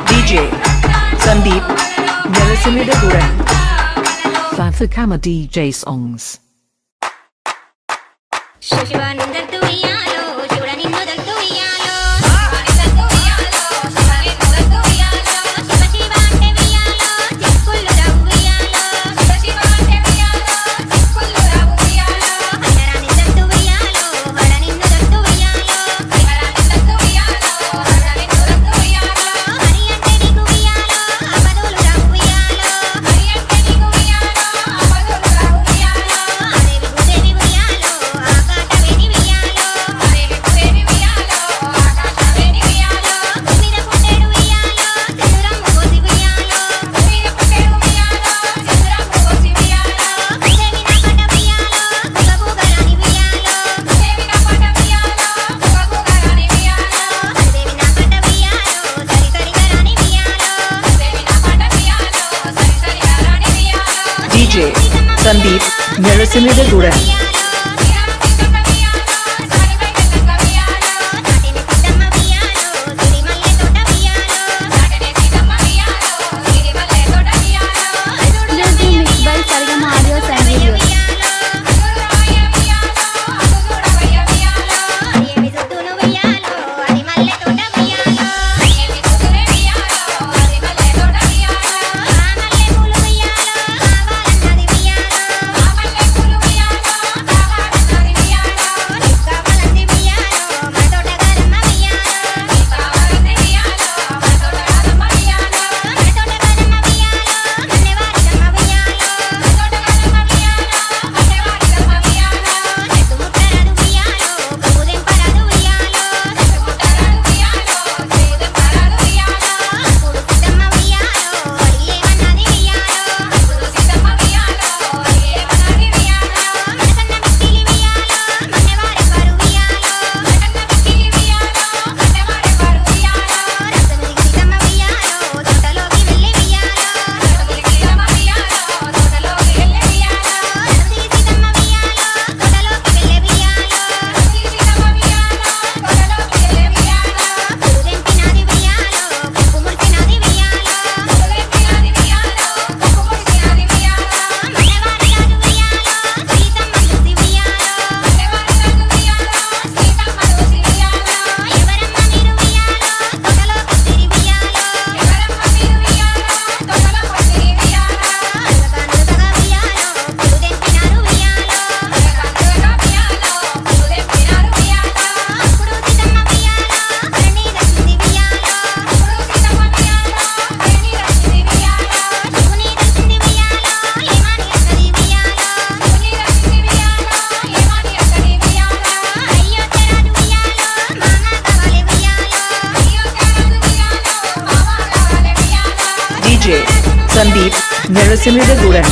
DJ Sandeep నెరసినిడగూడెం Fafakama DJ songs. శివానందత్తు ఉయ్యాలో శివుడని మొదలత్తు ఉయ్యాలో శివానందత్తు ఉయ్యాలో శివని మొదలత్తు ఉయ్యాలో శివ శివ అంటే ఉయ్యాలో చిక్కుళ్ళు రవ్వు ఉయ్యాలో శివ శివ అంటే ఉయ్యాలో చిక్కుళ్ళు రవ్వు ఉయ్యాలో హరనిందత్తు ఉయ్యాలో హరనిందత్తు ఉయ్యాలో హరనిందత్తు ఉయ్యాలో హరనిందత్తు ఉయ్యాలో హరి అంటే నీకు ఉయ్యాలో అబదులు రవ్వు ఉయ్యాలో హరి అంటే నీకు ఉయ్యాలో అబదులు రవ్వు ఉయ్యాలో అదేవి గుదేవి ఉయ్యాలో ఆకాటవేని ఉయ్యాలో అదేవి గుదేవి ఉయ్యాలో ఆకాటవేని ఉయ్యాలో భూమిద పుట్టేడు ఉయ్యాలో చంద్రమ్మ కోసి ఉయ్యాలో భూమిద పుట్టేడు ఉయ్యాలో చంద్రమ్మ కోసి ఉయ్యాలో దేవి నా పట ఉయ్యాలో గుగగుగరాని ఉయ్యాలో దేవి నా పట ఉయ్యాలో గుగగుగరాని ఉయ్యాలో దేవి నా పట ఉయ్యాలో సరి సరి గరాని ఉయ్యాలో దేవి నా పట ఉయ్యాలో సరి సరి గరాని ఉయ్యాలో DJ సందీప్ నెరసినిడగూడెం exclusive mix by Narasimhadegoodan.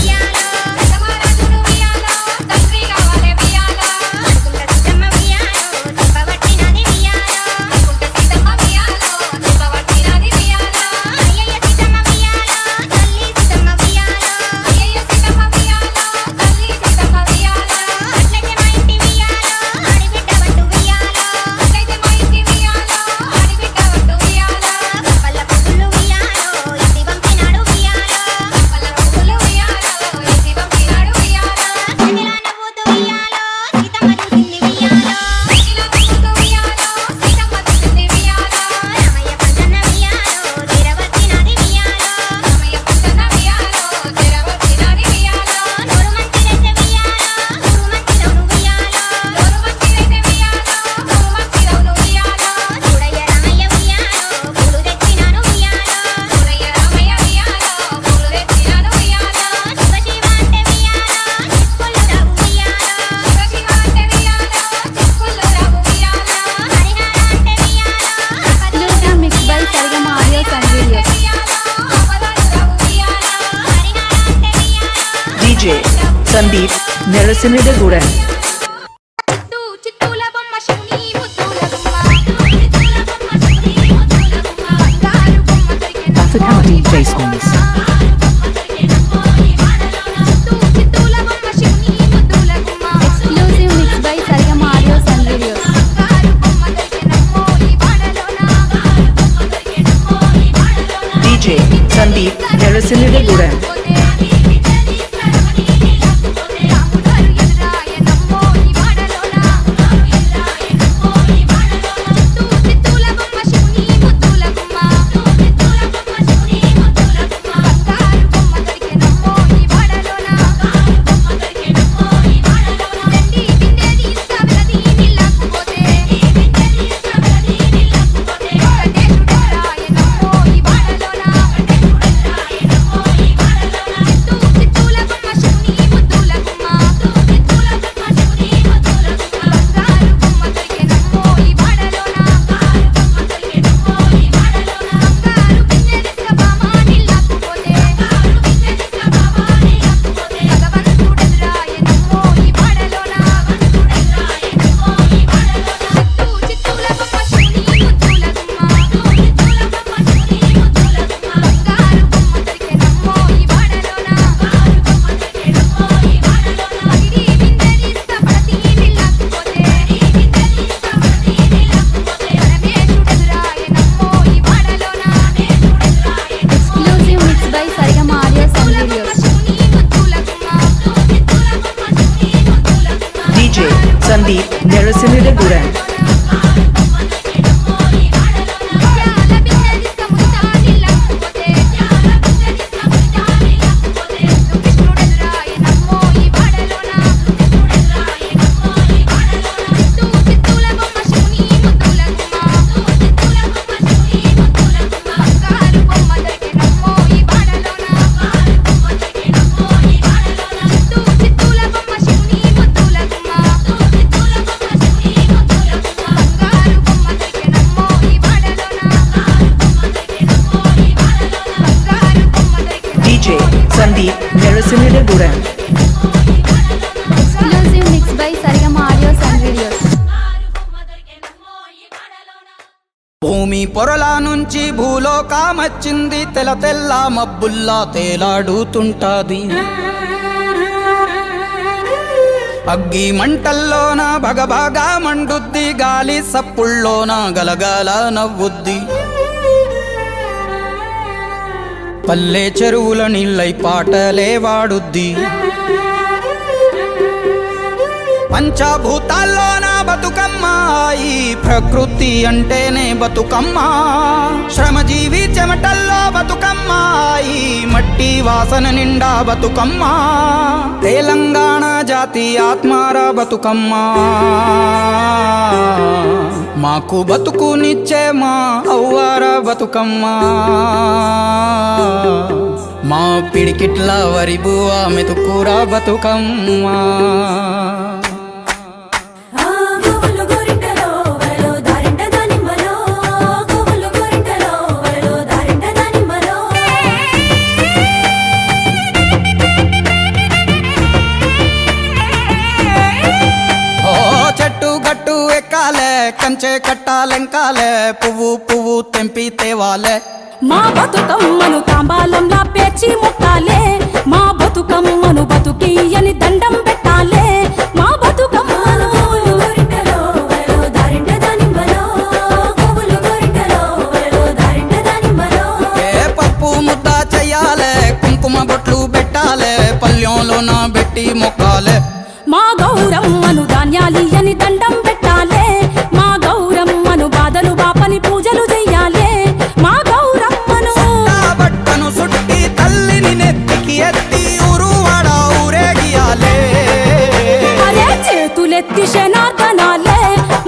DJ Sandeep Narasimhadegoodan. Bathukama DJ songs. Exclusive mix by Sarigama Audios and Videos. DJ Sandeep Narasimhadegoodan. Exclusive mix by Sarigama Audios and Videos. DJ Sandeep Narasimhadegoodan. DJ Sandeep Narasimhadegoodan. Exclusive mix by Sarigama Audios and Videos. భూమి పొరల నుంచి భూలోకమచ్చింది తెల్ల తెల్ల మబ్బుల్లా తేలాడుతుంటాది అగ్గి మంటల్లోన భగభగా మండుద్ది గాలి సప్పుల్లోన గలగల నవ్వుద్ది పల్లె చెరువుల నీళ్ళై పాటలే వాడుద్ది పంచభూతాల్లోన బతుకమ్మ ఈ ప్రకృతి అంటేనే బతుకమ్మ శ్రమజీవి చెమటల్లో బతుకమ్మ ఈ మట్టి వాసన నిండా బతుకమ్మ తెలంగాణ జాతి ఆత్మార బతుకమ్మ మాకు బతుకునిచ్చే మా అవ్వార బతుకమ్మ మా పిడికిట్ల వరి బువ్వ మెతుకుర బతుకమ్మ కంచె కట్టాలెంకాలే పువ్వు పువ్వు తెంపి తేవాలే మా బతుకమ్మను తాంబాలంలా పేర్చి ముట్టాలే మా బతుకమ్మను బతుకియని దండం పెట్టాలే మా బతుకమ్మను ఏ పప్పు ముద్ద చెయ్యాలే కుంకుమ బొట్లు పెట్టాలే పల్లెంలోన పెట్టి మొక్కాలే మా గౌరమ్మను ధాన్యాలియని దండం పెట్టాలే మా గౌరమ్మను బాధలు బాపని పూజలు చెయ్యాలే మా గౌరమ్మను బట్టను సుట్టి తల్లిని నెత్తికి ఎత్తి ఊరువాడ ఊరేగియాలే అరే చేతులెత్తి శనార్దనాలే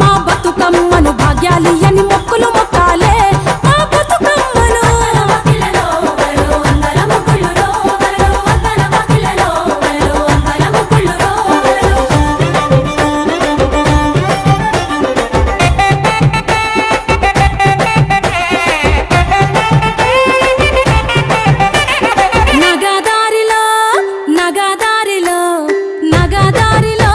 మా బతుకమ్మను భాగ్యాలియని మొక్కులు మొక్కాలే మా బతుకమ్మను నగదారిలో నగదారిలో నగదారిలో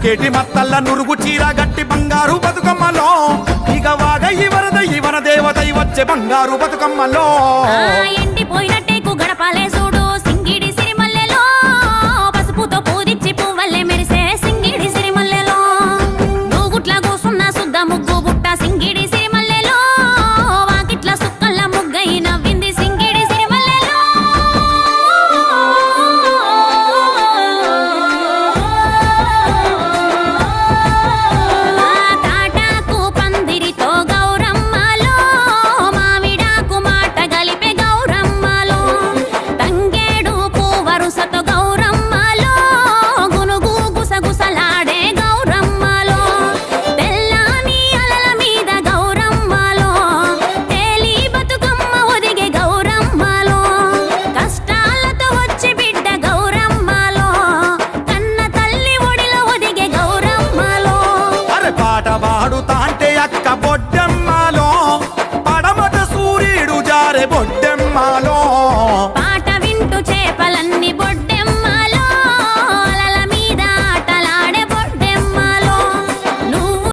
మెరిసేటి మత్తల్ల నురుగు చీర గట్టి బంగారు బతుకమ్మలో ఇక వాగ ఇవన దేవతై వచ్చే బంగారు బతుకమ్మలో ఎండిపోయినట్టేకు గడపాలే చూడు సింగిడి సిరిమల్లెలో పసుపుతో పూదిచ్చి పువ్వల్లే మెరిసే సింగిడి సిరిమల్లెలో నూగుట్ల కూసున్న సుద్ద ముగ్గు బుట్ట సింగిడి సిరిమల్లెలో వాకిట్ల సుక్కల్ల ముగ్గై నవ్వింది సింగిడి సిరిమల్లెలో తాటాకు పందిరితో గౌరమ్మలో మామిడాకు మాట గలిపే గౌరమ్మలో తంగేడు వరుసతో గౌరమ్మలో గునుగు గుసగుసలాడే గౌరమ్మలో తెల్లాని అలల మీద గౌరమ్మలో తేలి బతుకమ్మ ఒదిగే గౌరమ్మలో కష్టాలతో వచ్చి బిడ్డ గౌరమ్మలో కన్న తల్లి ఒడిలో ఒదిగే గౌరమ్మలో అరే పాట పాడుతా అంటే అక్క బొడ్డెమ్మలో పడమట సూర్యుడు జారే బొడ్డెమ్మలో